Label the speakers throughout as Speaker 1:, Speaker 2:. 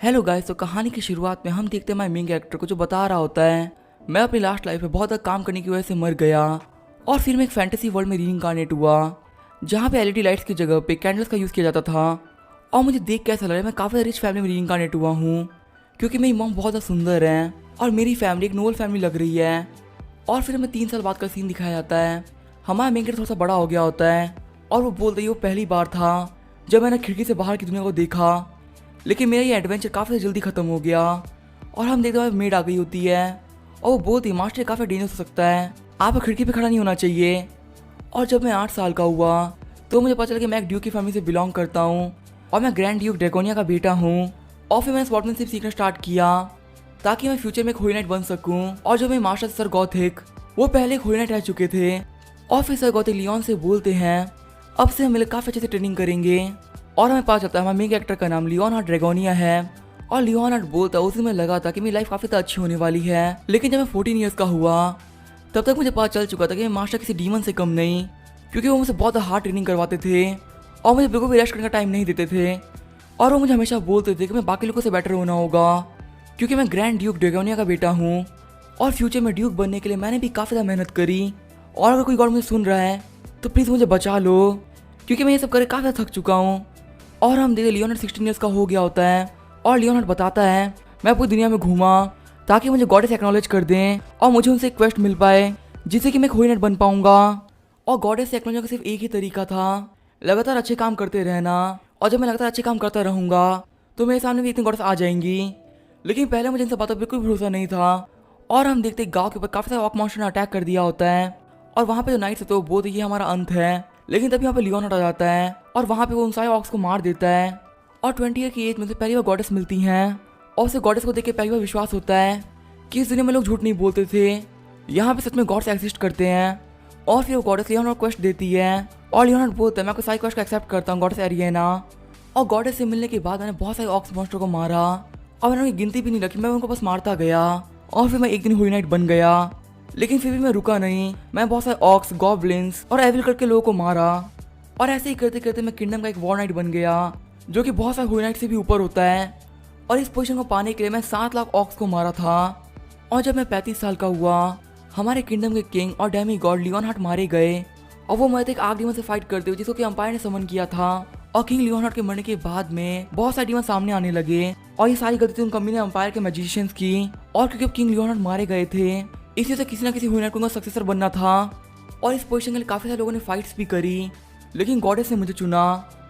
Speaker 1: Hello guys, तो कहानी की शुरुआत में हम देखते हैं हमारे मेन कैरेक्टर को जो बता रहा होता है मैं अपनी लास्ट लाइफ में बहुत ज़्यादा काम करने की वजह से मर गया और फिर मैं एक फैंटेसी वर्ल्ड में रीइंकार्नेट हुआ जहाँ पे एलईडी लाइट्स की जगह पे कैंडल्स का यूज़ किया जाता था। और मुझे देख के ऐसा लग रहा है मैं काफ़ी रिच फैमिली में रीइंकार्नेट हुआ हूँ क्योंकि मेरी मॉम बहुत ज़्यादा सुंदर है और मेरी फैमिली एक नोबल फैमिली लग रही है। और फिर हमें 3 साल बाद का सीन दिखाया जाता है। हमारा मेन कैरेक्टर थोड़ा सा बड़ा हो गया होता है और वो बोलते ही वो पहली बार था जब मैंने खिड़की से बाहर की दुनिया को देखा, लेकिन मेरा ये एडवेंचर काफ़ी जल्दी ख़त्म हो गया। और हम देखते हैं मेड आ गई होती है और वो बोलती मास्टर काफ़ी डेंजरस हो सकता है, आप खिड़की पे खड़ा नहीं होना चाहिए। और जब मैं 8 साल का हुआ तो मुझे पता चला कि मैं एक ड्यूक की फैमिली से बिलोंग करता हूँ और मैं ग्रैंड ड्यूक ड्रैगोनिया का बेटा हूँ। और फिर मैंने स्पोर्ट्समैनशिप सीखना स्टार्ट किया ताकि मैं फ्यूचर में एक होली नाइट बन सकूँ। और जो मेरे मास्टर सर गौथिक वो पहले एक होली नाइट रह चुके थे। और फिर सर गौथिक लियोन से बोलते हैं अब से हम मिलकर काफ़ी अच्छे से ट्रेनिंग करेंगे। और हमें पता चलता है हमारे मेन कैरेक्टर का नाम लियोनार्ड ड्रैगोनिया है। और लियोनार्ड बोलता है उसी में लगा था कि मेरी लाइफ काफ़ी अच्छी होने वाली है, लेकिन जब मैं 14 ईयर्स का हुआ तब तक मुझे पता चल चुका था कि मेरे मास्टर किसी डीमन से कम नहीं, क्योंकि वो मुझे बहुत हार्ड ट्रेनिंग करवाते थे और मुझे बिल्कुल भी रेस्ट करने का टाइम नहीं देते थे। और वो मुझे हमेशा बोलते थे कि मैं बाकी लोगों से बेटर होना होगा क्योंकि मैं ग्रैंड ड्यूक ड्रैगोनिया का बेटा हूँ। और फ्यूचर में ड्यूक बनने के लिए मैंने भी काफ़ी ज़्यादा मेहनत करी। और अगर कोई गॉड मुझे सुन रहा है तो प्लीज़ मुझे बचा लो क्योंकि मैं ये सब करके काफ़ी ज़्यादा थक चुका हूँ। और हम देखते लियोनार्ड 16 ईयर्स का हो गया होता है और लियोनार्ड बताता है मैं पूरी दुनिया में घूमा ताकि मुझे गॉडेस एक्नॉलेज कर दें और मुझे उनसे एक क्वेस्ट मिल पाए जिससे कि मैं होली नाइट बन पाऊंगा। और गॉडेस से एक्नॉलेज का सिर्फ एक ही तरीका था, लगातार अच्छे काम करते रहना। और जब मैं लगातार अच्छे काम करता रहूँगा तो मेरे सामने भी इतनी गॉडेस आ जाएंगी। लेकिन पहले मुझे इन सब बातों पर बिल्कुल भरोसा नहीं था। और हम देखते गाँव के ऊपर काफ़ी सारे ऑक मॉन्स्टर ने अटैक कर दिया होता है और वहाँ पे जो नाइट्स होते हैं वो बोलते ये हमारा अंत है। लेकिन तभी यहाँ पे लियोनार्ड आ जाता है और वहाँ पे वो उन सारे ऑक्स को मार देता है। और 20 ईयर की एज में उसे पहली बार गॉडेस मिलती हैं और उसे गॉडेस को देख के पहली बार विश्वास होता है कि इस दुनिया में लोग झूठ नहीं बोलते थे, यहाँ पे सच में गॉड्स एग्जिस्ट करते हैं। और फिर वो गॉडेस लियोनार्ड को क्वेस्ट देती है और लियोनार्ड बोलता है मैं आपको सारी क्वेस्ट को एक्सेप्ट करता हूँ गॉडेस एरिएना। और गॉडेस से मिलने के बाद मैंने बहुत सारे ऑक्स मॉन्स्टर को मारा और मैंने उनकी गिनती भी नहीं रखी, मैं उनको बस मारता गया। और फिर मैं एक दिन होली नाइट बन गया, लेकिन फिर भी मैं रुका नहीं। मैं बहुत सारे ऑक्स, गॉब्लिन्स और एविल करके लोगों को मारा और ऐसे ही करते करते मैं किंगडम का एक वॉर नाइट बन गया जो कि बहुत सारे होली नाइट से भी ऊपर होता है। और इस पोजीशन को पाने के लिए मैं 7 लाख ऑक्स को मारा था। और जब मैं 35 साल का हुआ हमारे किंगडम के किंग और डेमी गॉड लियोनहार्ड मारे गए और वो मरते एक आग डीमन से फाइट करते हुए जिसको कि अंपायर ने समन किया था। और किंग लियोनहार्ड के मरने के बाद में बहुत सारे डीमन सामने आने लगे और ये सारी गलती उन कंपनी ने अंपायर के मैजिशियंस की। और क्योंकि किंग लियोनहार्ड मारे गए थे इसी से किसी ना किसी होली नाइट को सक्सेसर बनना था। और इस पोजीशन के लिए काफी सारे लोगों ने फाइट्स भी करी, लेकिन गॉडेस ने मुझे चुना।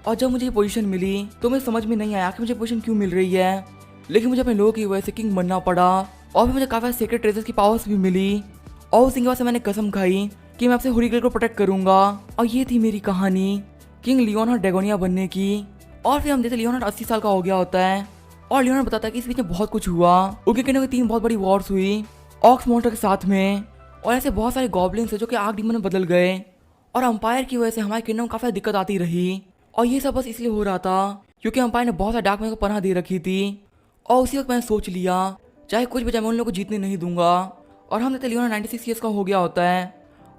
Speaker 1: और जब मुझे ये पोजीशन मिली तो मुझे समझ में नहीं आया कि मुझे पोजीशन क्यों मिल रही है, लेकिन मुझे अपने लोगों की वजह से किंग बनना पड़ा। और फिर मुझे काफ़ी सीक्रेट ट्रेजर्स की पावर्स भी मिली और उस दिन के बाद से मैंने कसम खाई कि मैं आपसे होली ग्रेल को प्रोटेक्ट करूंगा। और ये थी मेरी कहानी किंग लियोनार्ड ड्रैगोनिया बनने की। और फिर हम देखते लियोनार्ड 80 साल का हो गया होता है और लियोनार्ड बताता है कि इस बीच में बहुत कुछ हुआ। उनके किंगडम की 3 बहुत बड़ी वॉर्स हुई ऑक्स मॉन्स्टर के साथ में और ऐसे बहुत सारे गॉब्लिन्स है जो कि आग डीमन में बदल गए। और अंपायर की वजह से हमारे किंगडम में काफ़ी दिक्कत आती रही और ये सब बस इसलिए हो रहा था क्योंकि अंपायर ने बहुत सारे डार्क मैजिक को पनाह दे रखी थी। और उसी वक्त मैंने सोच लिया चाहे कुछ भी जाए मैं उन लोगों को जीतने नहीं दूंगा। और हम देखते लियोनार्ड 96 ईयर्स का हो गया होता है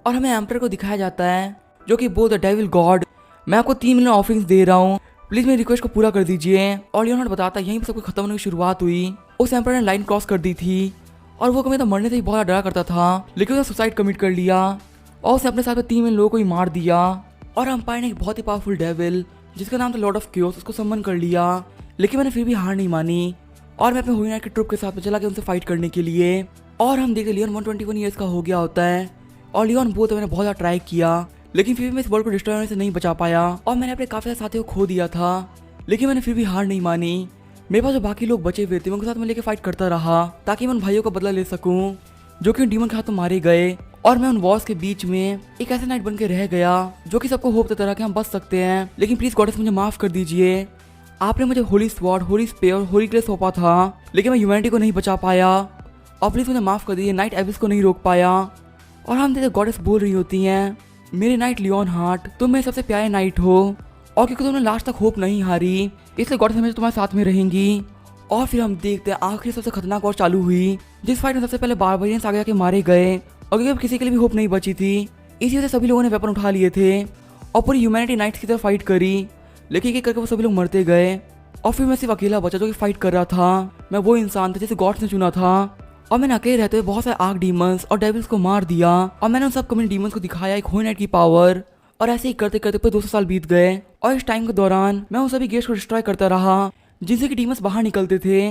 Speaker 1: और हमें एम्परर को दिखाया जाता है जो कि बोल द डेविल गॉड मैं आपको 3 मिलियन ऑफरिंग्स दे रहा हूँ, प्लीज मेरी रिक्वेस्ट को पूरा कर दीजिए। और लियोनार्ड बताता है यहीं पर सब कुछ खत्म होने की शुरुआत हुई। उस एम्परर ने लाइन क्रॉस कर दी थी और वो कभी तो मरने से ही बहुत डरा करता था, लेकिन उसने सुसाइड कमिट कर लिया और उसने अपने साथ में 3 मिलियन लोगों को ही मार दिया। और अंपायर ने एक बहुत ही पावरफुल डेविल जिसका नाम था लॉर्ड ऑफ क्योस उसको सम्मन कर लिया, लेकिन मैंने फिर भी हार नहीं मानी और मैं अपने होली नाइट के ट्रुप के साथ में चला गया उनसे फाइट करने के लिए। और हम देखते लियोन 121 ईयर्स का हो गया होता है और लियोन बोलता मैंने बहुत ज़्यादा ट्राई किया, लेकिन फिर भी मैं इस वर्ल्ड को डिस्ट्रॉय होने से नहीं बचा पाया और मैंने अपने काफ़ी सारे साथियों को खो दिया था, लेकिन मैंने फिर भी हार नहीं मानी। मेरे पास जो बाकी लोग बचे हुए थे उनके साथ मैं लेके फाइट करता रहा ताकि मैं उन भाइयों का बदला ले सकूं जो कि डीमन के हाथों मारे गए। और मैं उन वॉर्स के बीच में एक ऐसा नाइट बन के रह गया जो कि सबको होप देता रहा कि हम बच सकते हैं, लेकिन प्लीज गॉडेस मुझे माफ कर दीजिए। आपने मुझे होली स्वॉर्ड, होली स्पेयर और होली ग्रेस सौंपा था, लेकिन मैं ह्यूमैनिटी को नहीं बचा पाया और प्लीज मुझे माफ कर दीजिए, नाइट एबिस को नहीं रोक पाया। और हम देखते गॉडेस बोल रही होती हैं मेरे नाइट लियोनहार्ड तुम मेरे सबसे प्यारे नाइट हो और क्योंकि तुमने लास्ट तक होप नहीं हारी इसलिए गॉडेस हमेशा तुम्हारे साथ में रहेंगी। और फिर हम देखते हैं आखिरी सबसे खतरनाक वॉर चालू हुई जिस फाइट में सबसे पहले बारबरियंस आगे आके मारे गए और क्योंकि किसी के लिए भी होप नहीं बची थी इसी वजह से सभी लोगों ने वेपन उठा लिए थे और पूरी ह्यूमैनिटी नाइट्स की तरफ फाइट करी, लेकिन एक करके वो सभी लोग मरते गए। और फिर मैं सिर्फ अकेला बचा जो कि फाइट कर रहा था। मैं वो इंसान था जिसे गॉड्स ने चुना था और मैंने अकेले रहते हुए बहुत सारे आर्क डीमंस और डेविल्स को मार दिया और मैंने उन सब कम्युनिटी डीमंस को दिखाया एक होल नाइट की पावर। और ऐसे ही करते करते पूरे 200 साल बीत गए और इस टाइम के दौरान मैं उन सभी गेट्स को डिस्ट्रॉय करता रहा जिनसे कि डीमंस बाहर निकलते थे।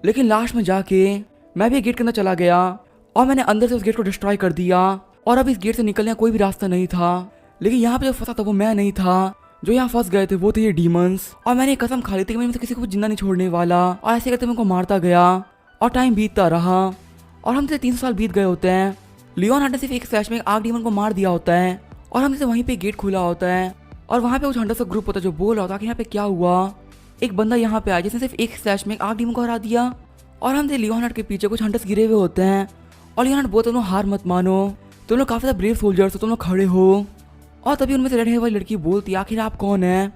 Speaker 1: लेकिन लास्ट में जाके मैं भी गेट के अंदर चला गया और मैंने अंदर से उस गेट को डिस्ट्रॉय कर दिया और अब इस गेट से निकलने का कोई भी रास्ता नहीं था। लेकिन यहाँ पे जो फंसा था वो मैं नहीं था, जो यहाँ फंस गए थे वो थे ये डीमंस। और मैंने एक कसम खा ली थी कि मैं किसी को भी जिंदा नहीं छोड़ने वाला और ऐसे करते मैं उनको मारता गया और टाइम बीतता रहा और हम 300 साल बीत गए होते हैं। लियोन हंटर सिर्फ एक फ्लैश में आर्क डीमन को मार दिया होता है और हम वहीं पे गेट खुला होता है और वहाँ पे कुछ हंटर्स का ग्रुप होता है जो बोल रहा होता है कि यहाँ पे क्या हुआ। एक बंदा यहाँ पे आया जिसने सिर्फ एक फ्लैश में आर्क डीमन को हरा दिया और हम लियोन हंटर के पीछे कुछ हंटर्स गिरे हुए होते हैं और लियोन हंटर बोलते तुम हार मत मानो, तुम लोग काफी ब्रेव सोल्जर्स हो, तुम लोग खड़े हो। और तभी उनमें से रेड हेयर वाली लड़की बोलती है आखिर आप कौन है?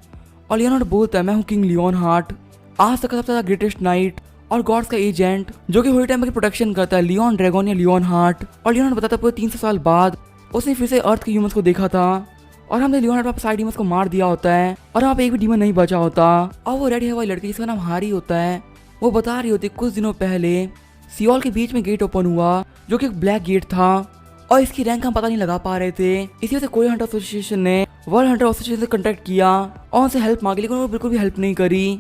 Speaker 1: और लियोन हंटर बोलता है मैं हूँ किंग लियोन हार्ट, आज तक का सबसे ज्यादा ग्रेटेस्ट नाइट और गॉड्स का एजेंट जो कि होली टाइम की प्रोटेक्शन करता है लियोन ड्रैगन या लियोन हार्ट। और लियोन हंटर बताता है पूरे 300 साल बाद उसने फिर से अर्थ के ह्यूमंस को देखा था और हमने लियोन हंटर सारे डीमंस को मार दिया होता है और वहाँ पे एक भी डीमन नहीं बचा होता। और वो रेड हेयर वाली लड़की जिसका नाम हारी होता है वो बता रही होती कुछ दिनों पहले सियोल के बीच में गेट ओपन हुआ जो कि एक ब्लैक गेट था और इसकी रैंक हम पता नहीं लगा पा रहे थे। इसी वजह से कोई हंटर एसोसिएशन ने वर्ल्ड हंटर एसोसिएशन से कॉन्टेक्ट किया और उनसे हेल्प मांगी, लेकिन उन्होंने बिल्कुल भी हेल्प नहीं करी।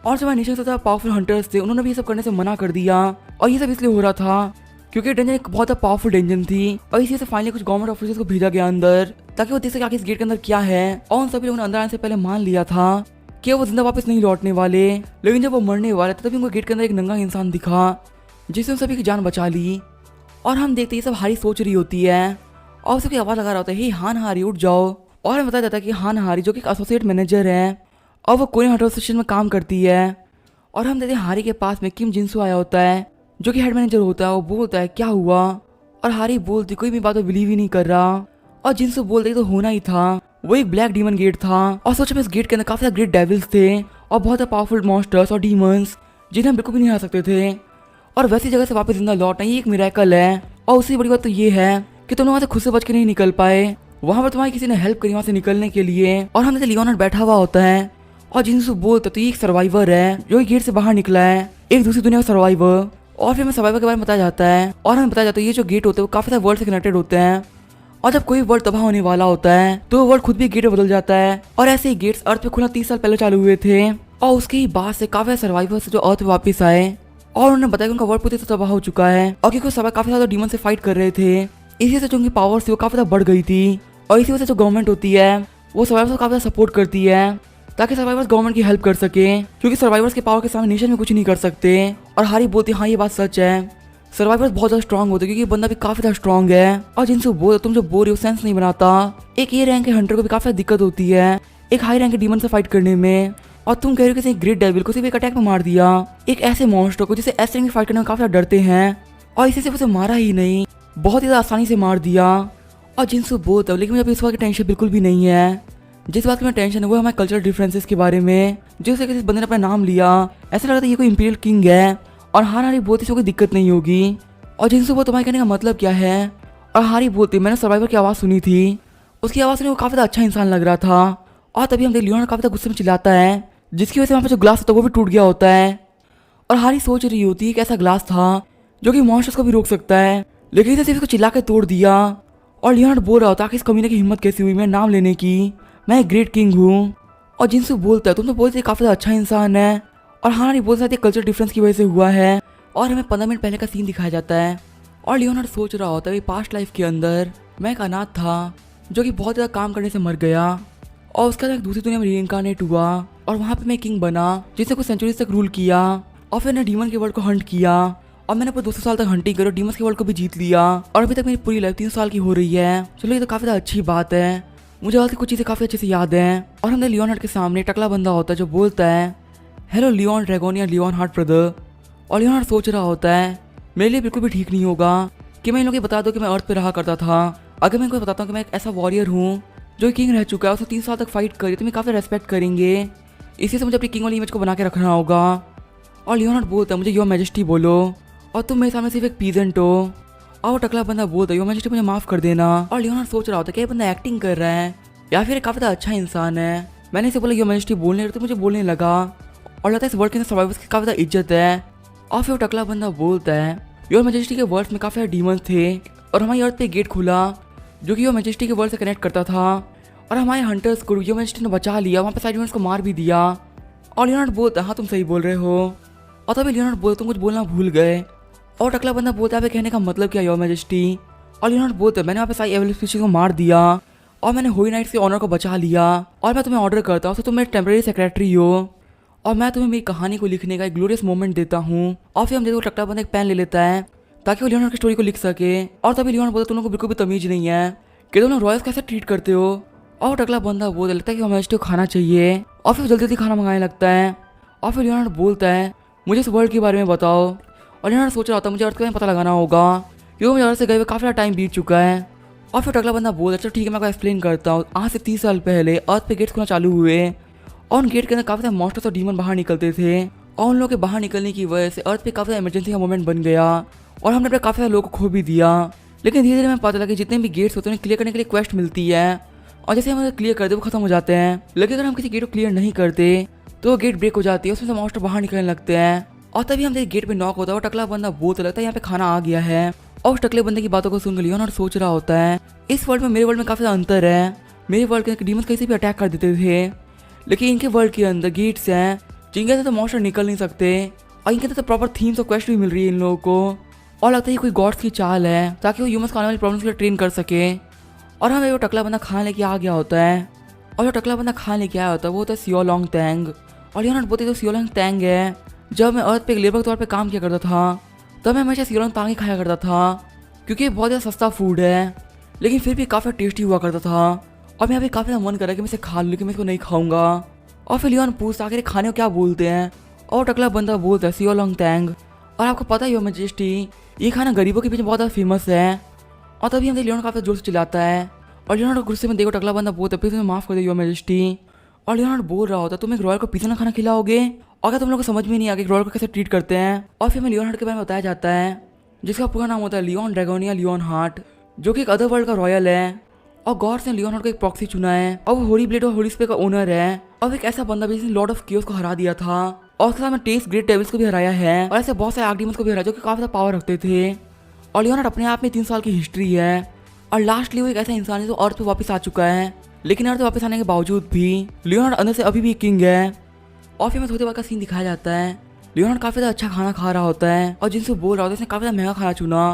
Speaker 1: और जो नेशन से पावरफुल हंटर्स थे उन्होंने भी ये सब करने से मना कर दिया और ये सब इसलिए हो रहा था क्योंकि डंजन एक बहुत पावरफुल डंजन थी और इसी से फाइनली कुछ गवर्नमेंट ऑफिसर्स को भेजा गया अंदर ताकि वो देख सके आखिर इस गेट के अंदर क्या है। और उन सभी लोगों ने अंदर आने से पहले मान लिया था कि वो जिंदा वापस नहीं लौटने वाले, लेकिन जब वो मरने वाले थे तभी उनको गेट के अंदर एक नंगा इंसान दिखा जिसने उन सभी की जान बचा ली। और हम देखते ये सब हारी सोच रही होती है और उसकी आवाज लगा रहा होता है हे हान हारी उठ जाओ। और हमें बताया जाता है कि हान हारी जो कि एक एसोसिएट मैनेजर है और वो कोरियन हंटर एसोसिएशन में काम करती है। और हम देखते हैं हारी के पास में किम जिनसू आया होता है जो कि हेड मैनेजर होता है। वो बोलता है क्या हुआ और हारी बोलती कोई भी बात को बिलीव ही नहीं कर रहा और जिनसू बोलते तो होना ही था, वो एक ब्लैक डीमन गेट था और सोचा में इस गेट के अंदर काफी ग्रेट डेविल्स थे और बहुत पावरफुल मॉन्स्टर्स और डीमंस जिन्हें हम बिल्कुल भी नहीं हरा सकते थे और वैसी जगह से वापस जिंदा लौटना ये एक मिरेकल है। और उससे बड़ी बात तो ये है कि तुम वहां से खुद से बच के नहीं निकल पाए, वहां पर तुम्हारी किसी ने हेल्प करी वहां से निकलने के लिए। और हम जैसे लियोन बैठा हुआ होता है और जिनसू बोलता तो ये एक सर्वाइवर है जो गेट से बाहर निकला है, एक दूसरी दुनिया का सर्वाइवर। और फिर हमें सर्वाइवर के बारे में बताया जाता है और हमें बताया जाता है ये जो गेट होते हैं वो काफी सारे वर्ल्ड से कनेक्टेड होते हैं और जब कोई वर्ल्ड तबाह होने वाला होता है तो वर्ल्ड खुद भी गेट में बदल जाता है। और ऐसे ही गेट्स अर्थ पे खुलना 30 साल पहले चालू हुए थे और उसके ही बाद से काफी सर्वाइवर्स जो अर्थ पे वापस आए और उन्होंने बताया कि उनका वर्ल्ड पूरी तरह तबाह हो चुका है और क्योंकि सब काफी ज्यादा डीमन से फाइट कर रहे थे, इसी से जो उनकी पावर थी वो काफी ज्यादा बढ़ गई थी। और इसी वजह से जो गवर्नमेंट होती है वो सर्वाइवर्स को काफी ज्यादा सपोर्ट करती है ताकि सर्वाइवर्स गवर्नमेंट की हेल्प कर सके, क्योंकि सर्वाइवर्स के पावर के सामने नेशन में कुछ नहीं कर सकते। और हारी बोलती हाँ ये बात सच है, सर्वाइवर्स बहुत ज्यादा स्ट्रांग होते हैं क्योंकि बंदा भी काफी ज्यादा स्ट्रांग है। और जिनसे बोल तुम जो बोल रही हो सेंस नहीं बनाता, एक ये रैंक के हंटर को भी काफी दिक्कत होती है एक हाई रैंक के डीमन से फाइट करने में, और तुम कह रहे हो कि एक ग्रेट डेविल को सिर्फ एक अटैक में मार दिया, एक ऐसे मॉन्स्टर को जिसे ऐसे रैंक फाइट करने में काफी ज्यादा डरते हैं, और इसी से उसे मारा ही नहीं बहुत ही आसानी से मार दिया। और जिनसे बोलता हूँ लेकिन मुझे इस बात की टेंशन बिल्कुल भी नहीं है। जिस बात की मैं टेंशन है वो हमारे कल्चरल डिफरेंसेस के बारे में, जिससे किसी बंदे ने अपना नाम लिया ऐसा लगता है ये कोई इंपीरियल किंग है और हारी बोलती इसको कोई दिक्कत नहीं होगी। और जिनसे वो तुम्हारे कहने का मतलब क्या है? और हारी बोलती मैंने सर्वाइवर की आवाज़ सुनी थी, उसकी आवाज़ सुनी वो काफ़ी अच्छा इंसान लग रहा था। और तभी हम देख लियोन काफ़ी गुस्से में चिल्लाता है जिसकी वजह से वहाँ पर जो ग्लास होता है वो भी टूट गया होता है। और हारी सोच रही होती है कि ऐसा ग्लास था जो कि मॉन्स्टर्स को भी रोक सकता है, लेकिन इसे सिर्फ इसको चिल्ला के तोड़ दिया। और लियोन बोल रहा होता कि इस कमीने की हिम्मत कैसी हुई मेरा नाम लेने की, मैं एक ग्रेट किंग हूँ। और जिनसे बोलता है तुम तो बोलते काफ़ी अच्छा इंसान है, और हारी बोलता है कल्चर डिफरेंस की वजह से हुआ है। और हमें 15 मिनट पहले का सीन दिखाया जाता है और लियोनार्ड सोच रहा होता है पास्ट लाइफ के अंदर मैं एक अनाथ था जो कि बहुत ज़्यादा काम करने से मर गया और उसका एक दूसरी दुनिया में रीइंकार्नेट हुआ और वहाँ पे मैं किंग बना जिसने कुछ सेंचुरीज तक रूल किया, और फिर मैंने डीमन के वर्ल्ड को हंट किया और मैंने पूरे 200 साल तक हंटिंग करी और डीमन के वर्ल्ड को भी जीत लिया, और अभी तक मेरी पूरी लाइफ 3 साल की हो रही है। चलो ये तो काफ़ी अच्छी बात है, मुझे और कुछ चीज़ें काफ़ी अच्छे से याद हैं। और हमने लियोनार्ड के सामने टकला बंदा होता है जो बोलता है हेलो लियोन ड्रैगन या लियोन हार्ट ब्रदर। और लियोनार्ड सोच रहा होता है मेरे लिए बिल्कुल भी ठीक नहीं होगा कि मैं इन लोगों को बता दूं कि मैं अर्थ पे रहा करता था। अगर मैं इनको बताता हूँ कि मैं एक ऐसा वॉरियर हूँ जो किंग रह चुका है, उसने 3 साल तक फाइट करी, तो मैं काफ़ी रेस्पेक्ट करेंगे, इसी से मुझे अपनी किंग वाली इमेज को बना के रखना होगा। और लियोनार्ड बोलता है मुझे योर मैजेस्टी बोलो और तुम मेरे सामने सिर्फ एक पीजेंट हो। और वो टकला बंदा बोलता है योर मैजेस्टी मुझे माफ़ कर देना। और लियोनार्ड सोच रहा होता है कि ये बंदा एक्टिंग कर रहा है या फिर काफ़ी अच्छा इंसान है। मैंने इसे बोला योर मैजेस्टी बोलने तो मुझे बोलने लगा और लगता है इस वर्ल्ड के अंदर सर्वाइवर्स की काफी ज्यादा इज्जत है। और फिर वो टकला बंदा बोलता है योर मैजेस्टी के वर्ल्ड में काफी सारे डीमंस थे और हमारी अर्थ पे गेट खुला जो कि योर मैजेस्टी के वर्ल्ड से कनेक्ट करता था और हमारे हंटर्स को योर मैजेस्टी ने बचा लिया, वहाँ पे सारे डीमंस को मार भी दिया। और लियोनार्ड बोलता है हाँ तुम सही बोल रहे हो। और तभी लियोनार्ड बोलता तुम कुछ बोलना भूल गए। और टकला बंदा बोलता है कहने का मतलब क्या योर मैजेस्टी। और लियोनार्ड बोलता है मैंने वहाँ पे सारी एवल स्पीशीज को मार दिया और मैंने होली नाइट के ऑनर को बचा लिया और मैं तुम्हें ऑर्डर करता हूँ तो तुम मेरे टेम्परेरी सेक्रेटरी हो और मैं तुम्हें मेरी कहानी को लिखने का एक ग्लोरियस मोमेंट देता हूँ। और फिर हम देखो टकला बंदा एक पेन ले लेता है ताकि वो लियोनार्ड की स्टोरी को लिख सके। और तभी लियोनार्ड बोलता तुम लोगों को बिल्कुल भी तमीज नहीं है कि तुम लोग रॉयल्स कैसे ट्रीट करते हो। और टकला बंदा बोलता लगता है कि हमें को खाना चाहिए और फिर जल्दी जल्दी खाना मंगाने लगता है। और फिर लियोनार्ड बोलता है मुझे इस वर्ल्ड के बारे में बताओ। और लियोनार्ड सोच रहा था मुझे अर्थ के बारे में पता लगाना होगा क्योंकि मुझे अर्थ से गए हुए काफ़ी टाइम बीत चुका है। और फिर टकला बंदा बोलता चलो ठीक है मैं आपको एक्सप्लेन करता हूँ। आज से 30 साल पहले अर्थ पे गेट्स खुलना चालू हुए और उन गेट के अंदर काफ़ी सारे मॉन्स्टर्स और डीमन बाहर निकलते थे और उन लोगों के बाहर निकलने की वजह से अर्थ पे काफ़ी सारा इमरजेंसी का मोमेंट बन गया और हमने अपने काफ़ी सारे लोगों को खो भी दिया। लेकिन धीरे धीरे हमें पता लगा कि जितने भी गेट्स होते हैं उन्हें क्लियर करने के लिए क्वेस्ट मिलती है और जैसे हम क्लियर करते वो खत्म हो जाते हैं। लेकिन अगर हम किसी गेट को क्लियर नहीं करते तो वो गेट ब्रेक हो जाती है, उसमें से मॉन्स्टर बाहर निकलने लगते हैं। और तभी हम देखिए गेट पे नॉक होता है और टकला बंदा बोलता लगता है यहाँ पे खाना आ गया है। और उस टकले बंदे की बातों को सुन लियोनार्ड सोच रहा होता है इस वर्ल्ड में मेरे वर्ल्ड में काफ़ी अंतर है। मेरे वर्ल्ड के डीमंस कहीं भी अटैक कर देते थे लेकिन इनके वर्ल्ड के अंदर गेट्स हैं जिनके अंदर तो मॉन्स्टर निकल नहीं सकते और इनके अंदर तो प्रॉपर थीम्स और क्वेस्ट भी मिल रही है इन लोगों को। और लगता है कोई गॉड्स की चाल है ताकि वो ह्यूमंस को आने वाली प्रॉब्लम्स के लिए ट्रेन कर सके। और हमें वो टकला बंदा खाना लेके आ गया होता है और जो टकला बंदा खाना लेके आया होता है वो होता है सियोलोंग तैंग। और लियोनार्ड बोलते तो सियोलोंग तैंग है जब मैं अर्थ पे एक लेबर के तौर पे काम किया करता था तब मैं हमेशा सियोलोंग तैंग ही खाया करता था क्योंकि ये बहुत ज़्यादा सस्ता फूड है लेकिन फिर भी काफ़ी टेस्टी हुआ करता था। और मैं अभी काफ़ी ज़्यादा मन कर रहा है कि मैं इसे खा लूँ लेकिन मैं इसको नहीं खाऊंगा। और फिर लियोन पूछता आखिर खाने को क्या बोलते हैं और टकला बंदा बोलता है सियोलोंग तैंग। और आपको पता ही हो मैजेस्टी ये खाना गरीबों के पीछे बहुत ज़्यादा फेमस है। और तभी हम लियोन काफ़ी जोर से चिल्लाता है और लियोनार्ड गुस्से में देखो टकला बंदा बोलता है प्लीज तुम्हें माफ़ कर दे योर मैजेस्टी। और लियोनार्ड बोल रहा होता तुम एक रॉयल को पिज़्ज़ा ना खाना खिलाओगे और क्या तुम लोग को समझ में नहीं आ गया रॉयल को कैसे ट्रीट करते हैं। और फिर हमें लियोनार्ड के बारे में बताया जाता है जिसका पूरा नाम होता है लियोन ड्रैगोनिया लियोन हार्ट जो कि एक अदर वर्ल्ड का रॉयल है। और गॉड्स ने लियोनार्ड को एक प्रॉक्सी चुना है और वो होली ब्लेड और होली स्पे का ओनर है और एक ऐसा बंदा भी जिसने लॉर्ड ऑफ कियोस को हरा दिया था और उसके साथ में टेस्ट ग्रेट डेविल्स को भी हराया है और ऐसे बहुत सारे आर्क डीमंस को भी हराया जो कि काफी पावर रखते थे। और लियोनार्ड अपने आप में 3 साल की हिस्ट्री है और लास्टली वो एक ऐसा इंसान है जो अर्थ पे वापस आ चुका है लेकिन अर्थ वापस आने के बावजूद भी लियोनार्ड अंदर से अभी भी किंग है। और फिर में थोड़ी देर बाद का सीन दिखाया जाता है लियोनार्ड काफी ज्यादा अच्छा खाना खा रहा होता है और जिनसे बोल रहा होता है उसने काफी ज्यादा महंगा खाना चुना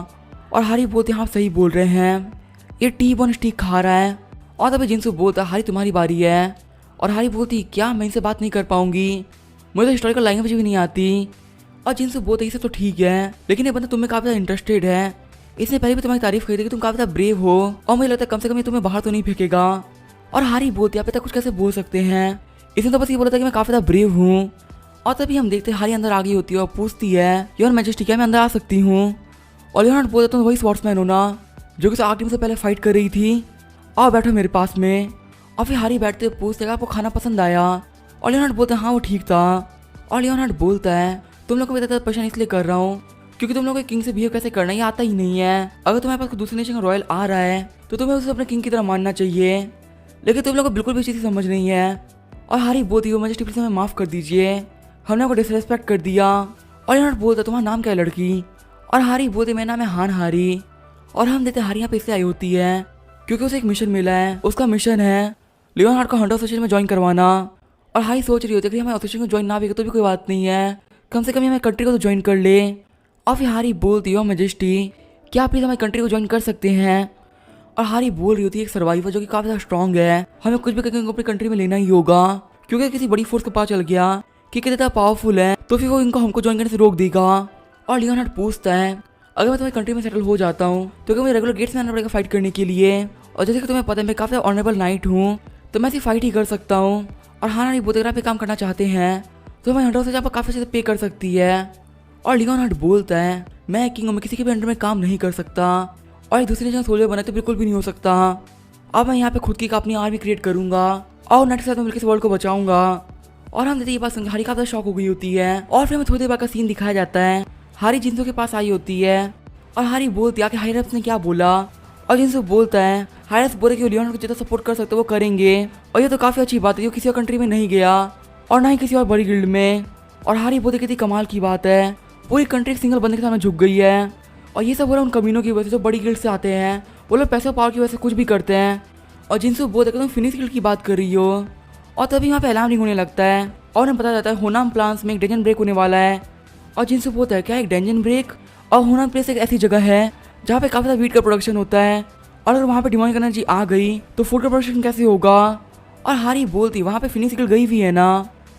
Speaker 1: और हारी बोलते हैं आप सही बोल रहे हैं ये टी बॉन स्टिक खा रहा है। और तभी जिनसे बोलता है हारी तुम्हारी बारी है और हारी बोलती क्या मैं इनसे बात नहीं कर पाऊंगी मुझे तो हिस्टोरिकल लैंग्वेज भी नहीं आती। और जिनसे बोलते इसे तो ठीक है लेकिन ये बंदा तुम्हें काफी ज्यादा इंटरेस्टेड है, इसने पहले भी तुम्हारी तारीफ करी थी कि तुम काफी ज्यादा ब्रेव हो और मुझे लगता है कम से कम ये तुम्हें बाहर तो नहीं फेंकेगा। और हारी बोलती आप कुछ कैसे बोल सकते हैं, इसने तो बस ये बोला था कि मैं काफी ज्यादा ब्रेव हूँ। और तभी हम देखते हैं हारी अंदर आ गई होती है और पूछती है योर मैजेस्टी क्या मैं अंदर आ सकती हूँ। और लियोनार्ड बोलता तुम वही स्वॉर्ड्समैन हो ना जो कि आर्क टीम से पहले फाइट कर रही थी, और बैठो मेरे पास में। और फिर हारी बैठते हुए पूछते आपको खाना पसंद आया। और लियोनार्ड बोलता है हाँ वो ठीक था। और लियोनार्ड बोलता है तुम लोग को मैं परेशान इसलिए कर रहा हूँ क्योंकि तुम लोग को किंग से बिहेव कैसे करना ये आता ही नहीं है। अगर तुम्हारे पास कोई दूसरे नेशन का रॉयल आ रहा है तो तुम्हें उसे अपने किंग की तरह मानना चाहिए, लेकिन तुम लोग को बिल्कुल भी चीज़ समझ नहीं है। और हारी बोलती हो मैजेस्टी प्लीज हमें माफ़ कर दीजिए, हमने आपको डिसरेस्पेक्ट कर दिया। और लियोनार्ड बोलता तुम्हारा नाम क्या है लड़की। और हारी बोलती मेरा नाम है हान हारी। और हम देते हारी यहाँ पे इसलिए आई होती है क्योंकि उसे एक मिशन मिला है, उसका मिशन है लियोनार्ड को हंटर एसोसिएशन में ज्वाइन करवाना। और हारी सोच रही होती है कि हमें एसोसिएशन को ज्वाइन ना भी तो भी कोई बात नहीं है, कम से कम हमें कंट्री को तो ज्वाइन कर ले। और फिर हारी बोलती हो मैजेस्टी क्या प्लीज़ हमारी कंट्री को ज्वाइन कर सकते हैं। और हारी बोल रही होती है एक सर्वाइवर जो कि काफ़ी ज़्यादा स्ट्रॉन्ग है, हमें कुछ भी करके इनको अपनी कंट्री में लेना ही होगा क्योंकि किसी बड़ी फोर्स को पता चल गया कि कितने ज़्यादा पावरफुल है तो फिर वो इनको हमको ज्वाइन करने से रोक देगा। और लियोनार्ड पूछता है अगर मैं तुम्हारी कंट्री में सेटल हो जाता हूँ तो क्या मुझे रेगुलर गेट्स में आना पड़ेगा फाइट करने के लिए, और जैसे कि तुम्हें पता है मैं काफ़ी ऑनरेबल नाइट हूँ तो मैं सिर्फ फाइट ही कर सकता हूँ। और हारी बोतेगरा पे काम करना चाहते हैं तो मैं हंटर से जहाँ पर काफ़ी अच्छे से पे कर सकती है। और लियोनार्ड बोलता है मैं किंग हूँ, मैं किसी के भी अंडर में काम नहीं कर सकता और एक दूसरे जगह सोल्जर बना तो बिल्कुल भी नहीं हो सकता। अब मैं यहाँ पे खुद की अपनी आर्मी क्रिएट करूंगा और नेट के साथ मिलकर इस वर्ल्ड को बचाऊंगा। और हम देखते ये बात सुन हारी काफी शॉक हो गई होती है। और फिर हमें थोड़ी देर बाद का सीन दिखाया जाता है हारी जिंसो के पास आई होती है और हारी बोलती है कि हाईरप्स ने क्या बोला। और जिंसो बोलता है हाईरप्स बोले कि लियोनार्ड को जितना सपोर्ट कर सकते वो करेंगे, और ये तो काफी अच्छी बात है, जो किसी और कंट्री में नहीं गया और ना ही किसी और बड़ी गिल्ड में। और हारी बोलते कितनी कमाल की बात है, पूरी कंट्री एक सिंगल बंदे के सामने झुक गई है। और ये सब हो रहा है उन कमीनों की वजह से जो बड़ी गिल्ड से आते हैं, वो लोग पैसे और पावर की वजह से कुछ भी करते हैं। और जिनसे बोलते कि तुम फिनिक्स गिल्ड की बात कर रही हो। और तभी वहाँ पे अलार्म रिंग होने लगता है और उन्हें पता जाता है होनाम प्लान्स में एक डंजन ब्रेक होने वाला है। और जिनसे बोलता है क्या एक डंजन ब्रेक, और होनाम प्लेस एक ऐसी जगह है जहाँ पे काफ़ी सारा वीट का प्रोडक्शन होता है, और अगर वहाँ पे डिमोनिक एनर्जी आ गई तो फूड का प्रोडक्शन कैसे होगा। और हारी बोलती वहाँ पे फिनिक्स गिल्ड गई हुई है ना,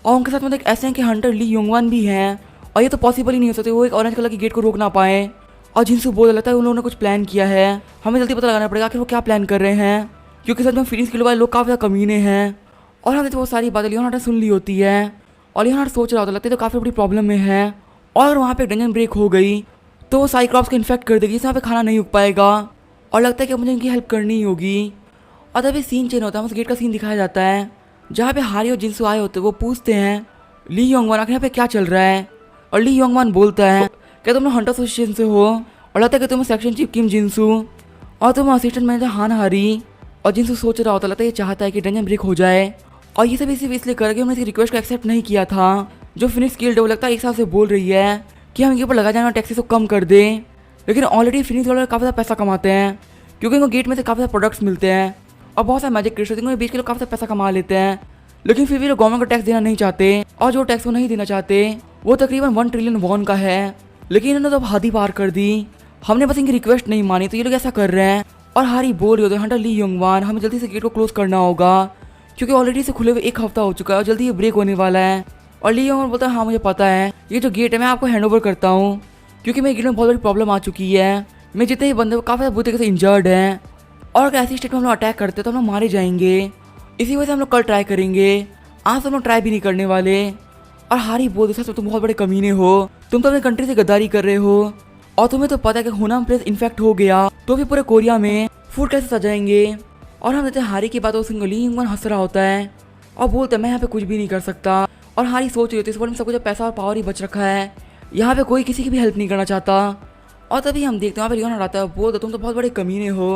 Speaker 1: और उनके साथ मतलब एक ऐसे हैं कि हंटर ली योंगवान भी हैं, और ये तो पॉसिबल ही नहीं हो सकते वो एक ऑरेंज कलर की गेट को रोक ना पाए। और जिनसे बोलने लगता है उन लोगों ने कुछ प्लान किया है, हमें जल्दी पता लगाना पड़ेगा कि वो क्या प्लान कर रहे हैं, क्योंकि सच में फिनिक्स गिल्ड वाले लोग काफ़ी ज़्यादा कमीने हैं। और हमने तो वो सारी बातें लियोनार्ड ने सुन ली होती है, और लियोनार्ड सोच रहा होता लगता है तो काफ़ी बड़ी प्रॉब्लम में है। और अगर वहाँ पे डंजन ब्रेक हो गई तो वो साइक्लॉप्स को इन्फेक्ट कर देगी, यहाँ पे खाना नहीं उग पाएगा, और लगता है कि मुझे इनकी हेल्प करनी ही होगी। और तभी सीन चेंज होता है, उस गेट का सीन दिखाया जाता है जहाँ पे हारी और जिनसू आए होते हैं। वो पूछते हैं ली योंगवान आखिर यहाँ पे क्या चल रहा है। और ली योंगवान बोलता है क्या तुम लोग हंटर एसोसिएशन से हो, और लगता है कि तुम सेक्शन चीफ किम जिनसू और तुम असिस्टेंट मैनेजर हान हारी। और जिनसू सोच रहा होता लगता है ये चाहता है कि डंजन ब्रेक हो जाए, और ये सब सिर्फ इसलिए करके हमने इसकी रिक्वेस्ट को एक्सेप्ट नहीं किया था। जो फिनिक्स गिल्ड वो लगता है एक साल से बोल रही है कि हम इनके ऊपर लगा जाने वाले टैक्सेस को कम कर दें, लेकिन ऑलरेडी फिनिक्स गिल्ड काफ़ी ज़्यादा पैसा कमाते हैं, क्योंकि इनको गेट में से काफ़ी सारे प्रोडक्ट्स मिलते हैं और बहुत सारे मैजिक क्रिस्टल इनको बेच के लोग काफ़ी सारा पैसा कमा लेते हैं। लेकिन फिर भी लोग गवर्नमेंट को टैक्स देना नहीं चाहते, और जो टैक्स वो नहीं देना चाहते वो तकरीबन 1 ट्रिलियन वॉन का है। लेकिन इन्होंने तो अब हद ही पार कर दी, हमने बस इनकी रिक्वेस्ट नहीं मानी तो ये लोग ऐसा कर रहे हैं। और हारी बोल रही होते हंटर ली योंगवान हमें जल्दी से गेट को क्लोज करना होगा, क्योंकि ऑलरेडी से खुले हुए 1 हफ्ता हो चुका है और जल्दी ये ब्रेक होने वाला है। और ली योंगवान बोलता है हाँ मुझे पता है, ये जो गेट है मैं आपको हैंड ओवर करता हूँ, क्योंकि मेरे गेट में बहुत बड़ी प्रॉब्लम आ चुकी है। मैं जितने ही बंदे काफ़ी बुरी तरीके से इंजर्ड हैं, और अगर ऐसी स्टेट में हम लोग अटैक करते तो हम लोग मारे जाएंगे। इसी वजह से हम लोग कल ट्राई करेंगे, आज हम लोग ट्राई भी नहीं करने वाले। और हारी बोल दे तुम बहुत बड़े कमीने हो, तुम तो अपनी कंट्री से गद्दारी कर रहे हो, और तुम्हें तो पता है कि हुनाम प्लेस इन्फेक्ट हो गया तो फिर पूरे कोरिया में फूड कैसे सजाएंगे। और हम देते हारी की बातों से ली योंगवान हंस रहा होता है और बोलता है मैं यहाँ पे कुछ भी नहीं कर सकता। और हारी सोच रही होती है इस वर्ल्ड में सब कुछ पैसा और पावर ही बच रखा है, यहाँ पे कोई किसी की भी हेल्प नहीं करना चाहता। और तभी हम देखते हैं वहाँ पे लियोनार्ड आता है, बोलता तुम तो बहुत बड़े कमीने हो।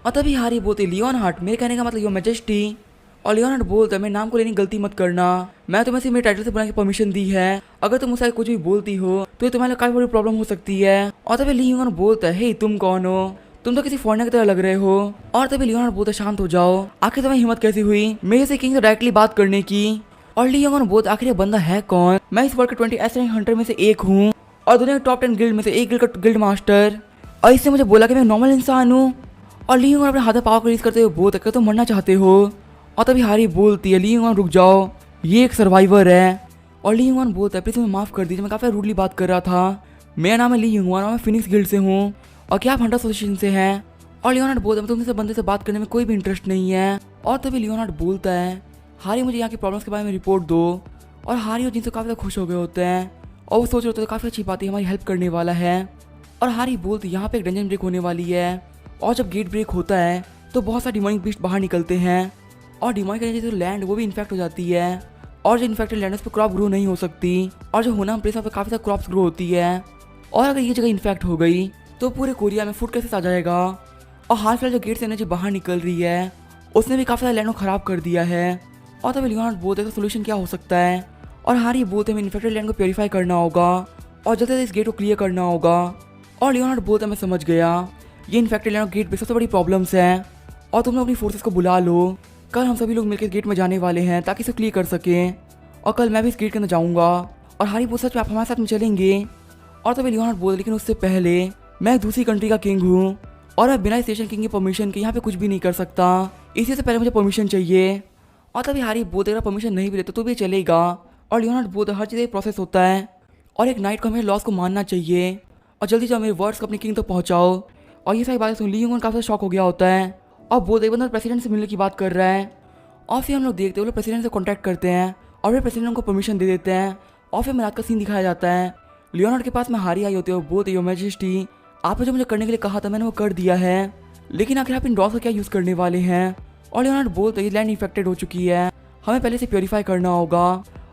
Speaker 1: और तभी हारी बोलती लियोनार्ड मेरे कहने का मतलब योर मैजेस्टी। और लियोनार्ड बोलता है मेरे नाम को लेने गलती मत करना, मैं तुम्हें सिर्फ मेरे टाइटल से बुलाने की परमिशन दी है, अगर तुम मुझसे कुछ भी बोलती हो तो ये तुम्हारे लिए काफी बड़ी प्रॉब्लम हो सकती है। और तभी लियोनार्ड बोलता है हे तुम कौन हो, तुम तो किसी फॉरेनर की तरह लग रहे हो। और तभी लियोनार्ड बोलता है शांत हो जाओ, आखिर तुम्हें हिम्मत कैसी हुई मेरे से किंग से डायरेक्टली बात करने की। और लियोनार्ड बोलता आखिर ये बंदा है कौन, मैं इस वर्ल्ड के 20 ऐसे हंटर में से एक हूँ और दुनिया के टॉप 10 गिल्ड में से एक गिल्ड का गिल्ड मास्टर, और इससे मुझे बोला कि मैं नॉर्मल इंसान हूँ। और लियोनार्ड अपने हाथ पावर को रिलीज करते हुए बोलता है तुम मरना चाहते हो। और तभी हारी बोलती है लियोनार्ड रुक जाओ, ये एक सर्वाइवर है। और लियोनार्ड बोलता है प्लीज मुझे माफ कर दीजिए, मैं काफी रूडली बात कर रहा था, मेरा नाम है लियोनार्ड और मैं फिनिक्स गिल्ड से हूँ, और क्या आप हंटर एसोसिएशन से हैं। और लियोनार्ड बोलता है तुमसे बंदे से बात करने में कोई भी इंटरेस्ट नहीं है। और तभी लियोनार्ड बोलता है हारी मुझे यहाँ की प्रॉब्लम्स के बारे में रिपोर्ट दो। और हारी और जिनसे काफी ज़्यादा खुश हो गए होते हैं और वो सोच रहे होते हैं काफ़ी अच्छी बात है हमारी हेल्प करने वाला है। और हारी बोलती यहाँ पे एक डंजन ब्रेक होने वाली है, और जब गेट ब्रेक होता है तो बहुत सारे डिमोनिक बीस्ट बाहर निकलते हैं, और डिमोनिक एनर्जी जो लैंड वो भी इन्फेक्ट हो जाती है, और जो इन्फेक्टेड लैंड उस पर क्रॉप ग्रो नहीं हो सकती, और जो हुनाम प्लेस पर काफ़ी सारी क्रॉप्स ग्रो होती है। और अगर ये जगह इन्फेक्ट हो गई तो पूरे कोरिया में फूड कैसे आ जाएगा। और हाल फिलहाल जो गेट से एनर्जी बाहर निकल रही है उसने भी काफ़ी सारे लैंड को ख़राब कर दिया है। और तभी लियोनार्ड बोलते हैं सोल्यूशन क्या हो सकता है। और हारी बोलते हैं इन्फेक्टेड लैंड को प्योरीफाई करना होगा और जल्द से इस गेट को क्लियर करना होगा। और लियोनार्ड बोलता है मैं समझ गया, ये इन्फेक्टेड लैंड और गेट पे सबसे बड़ी प्रॉब्लम्स हैं, और तुम लोग अपनी फोर्सेस को बुला लो, कल हम सभी लोग मिलकर गेट में जाने वाले हैं ताकि इसे क्लियर कर सकें, और कल मैं भी इस गेट के अंदर जाऊँगा। और हारी बोल सच में आप हमारे साथ में चलेंगे। और तभी लियोनार्ड बोलते लेकिन उससे पहले मैं एक दूसरी कंट्री का किंग हूँ और मैं बिना स्टेशन किंग की परमिशन के यहाँ पे कुछ भी नहीं कर सकता, इसी से पहले मुझे परमिशन चाहिए। और तभी हारी बोलते अगर परमिशन नहीं भी देते तो भी चलेगा। और लियोनार्ड बोलते हर चीज़ एक प्रोसेस होता है, और एक नाइट को हमें लॉस को मानना चाहिए, और जल्दी से मेरे वर्ड्स को अपने किंग तक पहुँचाओ। और ये सारी बातें सुन लियोनार्ड काफ़ी शॉक हो गया होता है और बोलते एक बंदा प्रेसिडेंट से मिलने की बात कर रहा है। और फिर हम लोग देखते हैं वो लोग प्रेसिडेंट से कॉन्टैक्ट करते हैं और फिर प्रेसिडेंट को परमिशन दे देते हैं। और फिर रात का सीन दिखाया जाता है, लियोनार्ड के पास में हारी आई होती है और बोलते योर मैजेस्टी आपने जो मुझे करने के लिए कहा था मैंने वो कर दिया है, लेकिन आखिर आप इन डॉल्स का क्या यूज़ करने वाले हैं। और लियोनार्ड बोलते ये लैंड इन्फेक्टेड हो चुकी है, हमें पहले से प्योरीफाई करना होगा।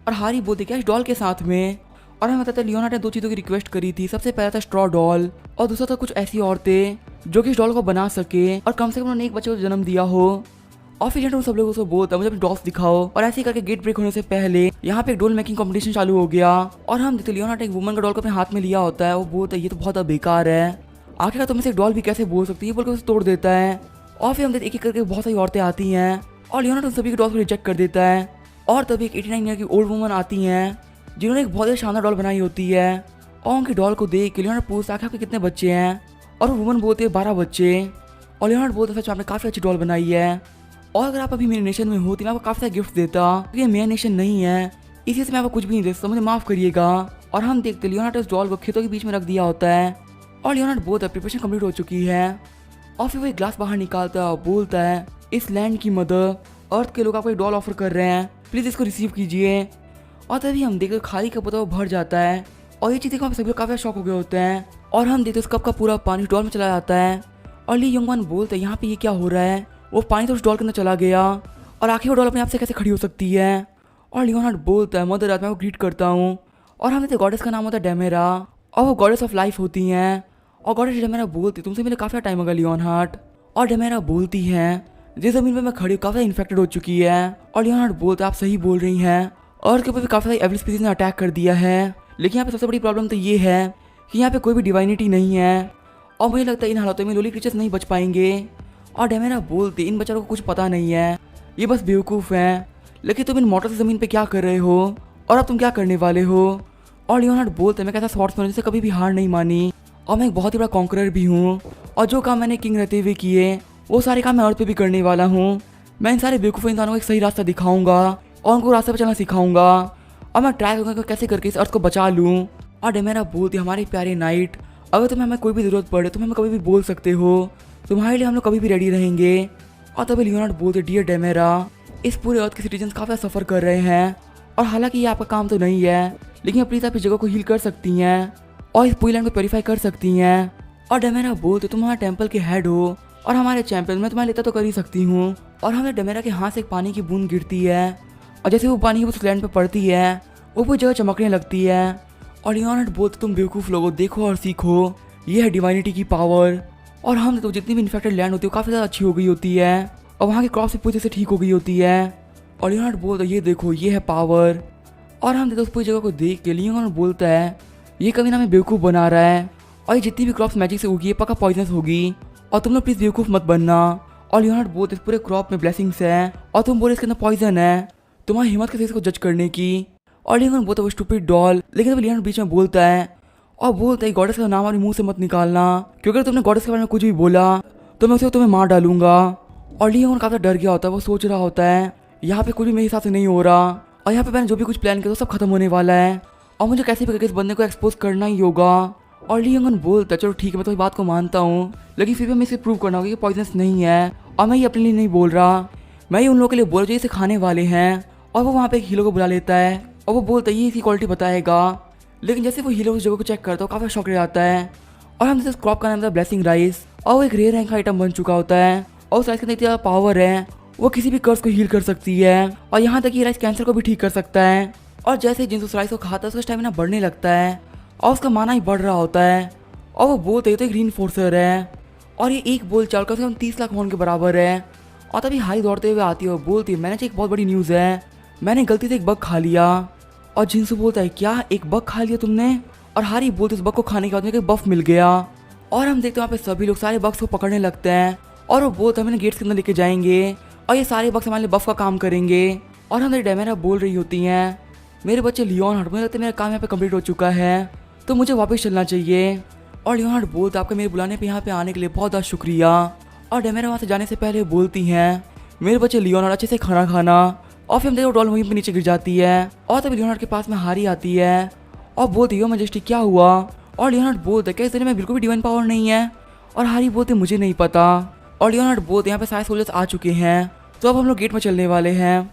Speaker 1: और हारी बोलते क्या इस डॉल के साथ में। और हमें बताते लियोनार्ड ने 2 चीज़ों की रिक्वेस्ट करी थी, सबसे पहला था स्ट्रॉ डॉल और दूसरा था कुछ ऐसी औरतें जो कि इस डॉल को बना सके और कम से कम उन्होंने एक बच्चे को जन्म दिया हो। और फिर सब लोगों को बोलता है मुझे अपने डॉल्स दिखाओ, और ऐसे ही करके गेट ब्रेक होने से पहले यहाँ पे एक डॉल मेकिंग कंपटीशन चालू हो गया। और हम देखते लियोनार्ड एक वुमन का डॉल को अपने हाथ में लिया होता है। वो बोलता है ये तो बहुत बेकार है, आखिर तुम से एक डॉल भी कैसे बोल सकती है, बोल के उसे तोड़ देता है। और फिर हम देखते एक एक करके बहुत सारी औरतें आती हैं और लियोनार्ड उन सभी के डॉल को रिजेक्ट कर देता है। और तभी एक 89 ईयर की ओल्ड वुमन आती हैं जिन्होंने एक बहुत ही शानदार डॉल बनाई होती है। और उनकी डॉल को देख के लियोनार्ड पूछता है आपके कितने बच्चे हैं, और वो वुमन बोलते हैं 12 बच्चे। और लियोनार्ड बोलता है सच आपने काफ़ी अच्छी डॉल बनाई है, और अगर आप अभी मेरे नेशन में होती मैं आपको काफ़ी सारे गिफ्ट देता, क्योंकि ये मेरा नेशन नहीं है इसी से मैं आपको कुछ भी नहीं दे सकता, मुझे माफ़ करिएगा। और हम देखते लियोनार्ड उस डॉल को खेतों के बीच में रख दिया होता है। और लियोनार्ड बोलता है प्रिपरेशन कंप्लीट हो चुकी है। और फिर वो एक ग्लास बाहर निकालता है और बोलता है इस लैंड की मदर अर्थ के लोग आपको एक डॉल ऑफर कर रहे हैं, प्लीज़ इसको रिसीव कीजिए। और तभी हम देखते खाली कप होता है वो भर जाता है, और ये चीज़ देखकर सभी लोग काफ़ी शॉक हो गए होते हैं। और हम देखते उस कप का पूरा पानी डॉल में चला जाता है। और ली योंगवान बोलते हैं यहाँ पे ये क्या हो रहा है, वो पानी तो उस डॉल के अंदर चला गया, और आखिर वो डॉल अपने आप से कैसे खड़ी हो सकती है। और लियोनार्ड बोलता है मदर अर्थ मैं वो ग्रीट करता हूँ। और हम देखते गॉडेस का नाम होता है डेमेरा, और वो गॉडेस ऑफ लाइफ होती हैं। और गॉडेस डेमेरा बोलती तुमसे मिले काफ़ी टाइम होगा लियोनार्ड। और डेमेरा बोलती हैं जिस जमीन पे मैं खड़ी हूँ काफ़ी इन्फेक्टेड हो चुकी है। और लियोनार्ड बोलता है आप सही बोल रही हैं, अर्थ के ऊपर भी काफ़ी सारी एवरी स्पीसीज ने अटैक कर दिया है, लेकिन यहाँ पे सबसे बड़ी प्रॉब्लम तो ये है कि यहाँ पे कोई भी डिवाइनिटी नहीं है, और मुझे लगता है इन हालातों में लोली क्रीचर्स नहीं बच पाएंगे। और डेमेरा बोलती इन बेचारों को कुछ पता नहीं है, ये बस बेवकूफ़ हैं, लेकिन तुम इन मोटर से ज़मीन पे क्या कर रहे हो, और अब तुम क्या करने वाले हो। और लियोनार्ड बोलते मैं कैसा स्वॉर्ड्समैन से कभी भी हार नहीं मानी, और मैं एक बहुत ही बड़ा कॉन्करर भी हूँ, और जो काम मैंने किंग रहते हुए किए वो सारे काम मैं अर्थ पे भी करने वाला हूँ। मैं इन सारे बेवकूफ़ इंसानों को एक सही रास्ता दिखाऊंगा और उनको रास्ते पर चलना सिखाऊंगा, और मैं ट्राई करूँगा कैसे करके इस अर्थ को बचा लूँ। और डेमेरा बोलती हमारे प्यारे नाइट अगर तुम्हें हमें कोई भी ज़रूरत पड़े तुम्हें हमें कभी भी बोल सकते हो, तुम्हारे लिए हम लोग कभी भी रेडी रहेंगे। और तभी लियोनार्ड बोलते डियर डेमेरा इस पूरे अर्थ के सिटीजन्स काफ़ी सफ़र कर रहे हैं, और हालांकि ये आपका काम तो नहीं है, लेकिन प्लीज़ आप इस जगह को हील कर सकती हैं और इस पूरी लैंड को प्योरीफाई कर सकती हैं। और डेमेरा बोलते तुम हमारे टेम्पल के हेड हो और हमारे चैंपियन, मैं तुम्हारे लेता तो कर ही सकती हूँ। और हमें डेमेरा के हाथ से एक पानी की बूंद गिरती है, और जैसे वो पानी उस लैंड पर पड़ती है वो पूरी जगह चमकने लगती है। और लियोनार्ड बोलते तुम बेवकूफ़ लोगो देखो और सीखो, ये है डिवाइनिटी की पावर। और हम तो जितनी भी इन्फेक्टेड लैंड होती है वो काफ़ी ज़्यादा अच्छी हो गई होती है, और वहाँ की क्रॉप से पूरी से ठीक हो गई होती है। और लियोनार्ड बोलता है ये देखो ये है पावर। और हम देखते उस पूरी जगह को देख के लियोनार्ड बोलता है ये कभी ना हमें बेवकूफ़ बना रहा है, और ये जितनी भी क्रॉप्स मैजिक से उगी है पक्का पॉइजनस होगी, और तुम लोग प्लीज़ बेवकूफ़ मत बनना। और लियोनार्ड बोलते इस पूरे क्रॉप में ब्लेसिंग्स है, और तुम बोले इसके अंदर पॉइजन है, तुम्हारी हिम्मत कैसे इसको जज करने की। और लियोनार्ड बोलता है वो स्टूपिड डॉल, लेकिन तब लियोनार्ड बीच में बोलता है और बोलता है गॉडेस का नाम अपने मुंह से मत निकालना, क्योंकि अगर तुमने गॉडेस के बारे में कुछ भी बोला तो मैं उसे तुम्हें मार डालूंगा। और लियोनार्ड काफ़ी डर गया होता है, वो सोच रहा होता है यहाँ पे कुछ भी मेरे हिसाब से नहीं हो रहा, और यहाँ पे मैंने जो भी कुछ प्लान किया तो सब खत्म होने वाला है, और मुझे कैसे भी करके इस बंदे को एक्सपोज करना ही होगा। और लियोनार्ड बोलता है चलो ठीक है मैं तो इस बात को मानता हूँ, लेकिन फिर भी हमें इसे प्रूव करना होगा कि पॉइजनस नहीं है, और मैं ये अपने लिए नहीं बोल रहा, मैं ये उन लोगों के लिए बोल रहा हूँ जो इसे खाने वाले हैं। और वो वहाँ पे एक हीरो को बुला लेता है, और वो बोलता है ये इसकी क्वालिटी बताएगा, लेकिन जैसे वो हीरो उस जगह को चेक करता है काफ़ी शॉक रह जाता है। और हम जैसे क्रॉप का नाम था ब्लेसिंग राइस, और वो एक रेयर रैंक का आइटम बन चुका होता है, और उस राइस के अंदर इतना ज़्यादा पावर है वो किसी भी कर्ज को हील कर सकती है, और यहाँ तक कि राइस कैंसर को भी ठीक कर सकता है। और जैसे जिन उस राइस को खाता है उसका स्टैमिना बढ़ने लगता है, और उसका माना ही बढ़ रहा होता है, और वो बोलते तो एक रीइंफोर्सर है, और ये एक बोल चाल कम से कम 30 लाख होने के बराबर है। और तभी हाई दौड़ते हुए आती है और बोलती है मैंने एक बहुत बड़ी न्यूज़ है, मैंने गलती से एक बग खा लिया। और जिनसू बोलता है क्या एक बग खा लिया तुमने, और हारी बोलते उस बग को खाने के बाद मुझे बफ मिल गया। और हम देखते हैं वहाँ पे सभी लोग सारे बग्स को पकड़ने लगते हैं, और वो बोलते हैं हमें गेट्स के अंदर लेके जाएंगे, और ये सारे बग्स हमारे लिए बफ का काम करेंगे। और हम डेमेरा बोल रही होती हैं मेरे बच्चे लियोनार्ड मुझे लगता है मेरा काम यहाँ पे कंप्लीट हो चुका है, तो मुझे वापस चलना चाहिए। और लियोनार्ड बोलता आपका मेरे बुलाने पे यहाँ पे आने के लिए बहुत ज़्यादा शुक्रिया। और डेमेरा वहाँ से जाने से पहले बोलती हैं मेरे बच्चे लियोनार्ड अच्छे से खाना खाना। और फिर हम देखो डॉल वहीं पे नीचे गिर जाती है, और तभी लियोनार्ड के पास में हारी आती है और बोलती है मजेस्टी क्या हुआ। और लियोनार्ड बोलता है क्या इस दुनिया में बिल्कुल भी डिवाइन पावर नहीं है। और हारी बोलते मुझे नहीं पता। और लियोनार्ड बोलते यहाँ पे सारे सोल्जर्स आ चुके हैं, तो अब हम लोग गेट में चलने वाले हैं।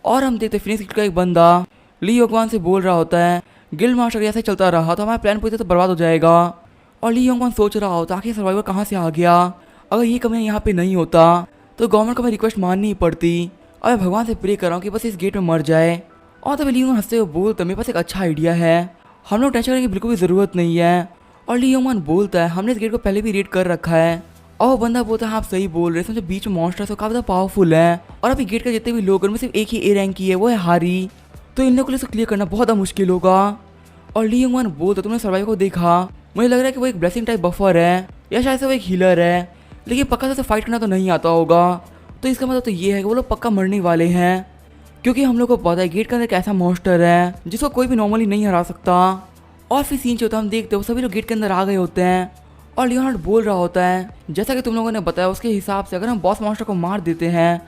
Speaker 1: और हम देखते फिनिक्स गिल्ड का एक बंदा ली योंगवान से बोल रहा होता है गिल्ड मास्टर ऐसे चलता रहा तो हमारा प्लान पूरी तरह से बर्बाद हो जाएगा। और ली योंगवान सोच रहा होता आखिर सर्वाइवर कहाँ से आ गया, अगर ये कमियां यहाँ पे नहीं होता तो गवर्नमेंट को मैं रिक्वेस्ट माननी ही पड़ती, और मैं भगवान से प्रे कर रहा हूँ कि बस इस गेट में मर जाए। और तभी ली योंगवान हंसते हुए बोलता मेरे पास एक अच्छा आइडिया है, हम लोग टेंशन करने की बिल्कुल भी ज़रूरत नहीं है। और ली योंगवान बोलता है हमने इस गेट को पहले भी रेड कर रखा है, और वो बंदा बोलता है आप सही बोल रहे हैं, जो बीच में मॉन्स्टर्स काफी ज्यादा पावरफुल है और अभी गेट के जितने भी लोग हैं उनमें सिर्फ एक ही ए रैंक की है, वो है हारी। तो इन लोगों को क्लियर करना बहुत ज़्यादा मुश्किल होगा। और ली योंग वन बोलता तुमने सर्वाइवर को देखा, मुझे लग रहा है कि वो एक ब्लेसिंग टाइप बफर है या शायद से वो एक हीलर है, लेकिन पक्का से फाइट करना तो नहीं आता होगा। तो इसका मतलब तो ये है कि वो लोग पक्का मरने वाले हैं, क्योंकि हम लोग को पता है गेट के अंदर एक ऐसा मॉन्स्टर है जिसको कोई भी नॉर्मली नहीं हरा सकता। और फिर सीन जो होता है हम देखते हैं वो सभी लोग गेट के अंदर आ गए होते हैं और लियोनार्ड बोल रहा होता है जैसा कि तुम लोगों ने बताया उसके हिसाब से अगर हम बॉस मॉन्स्टर को मार देते हैं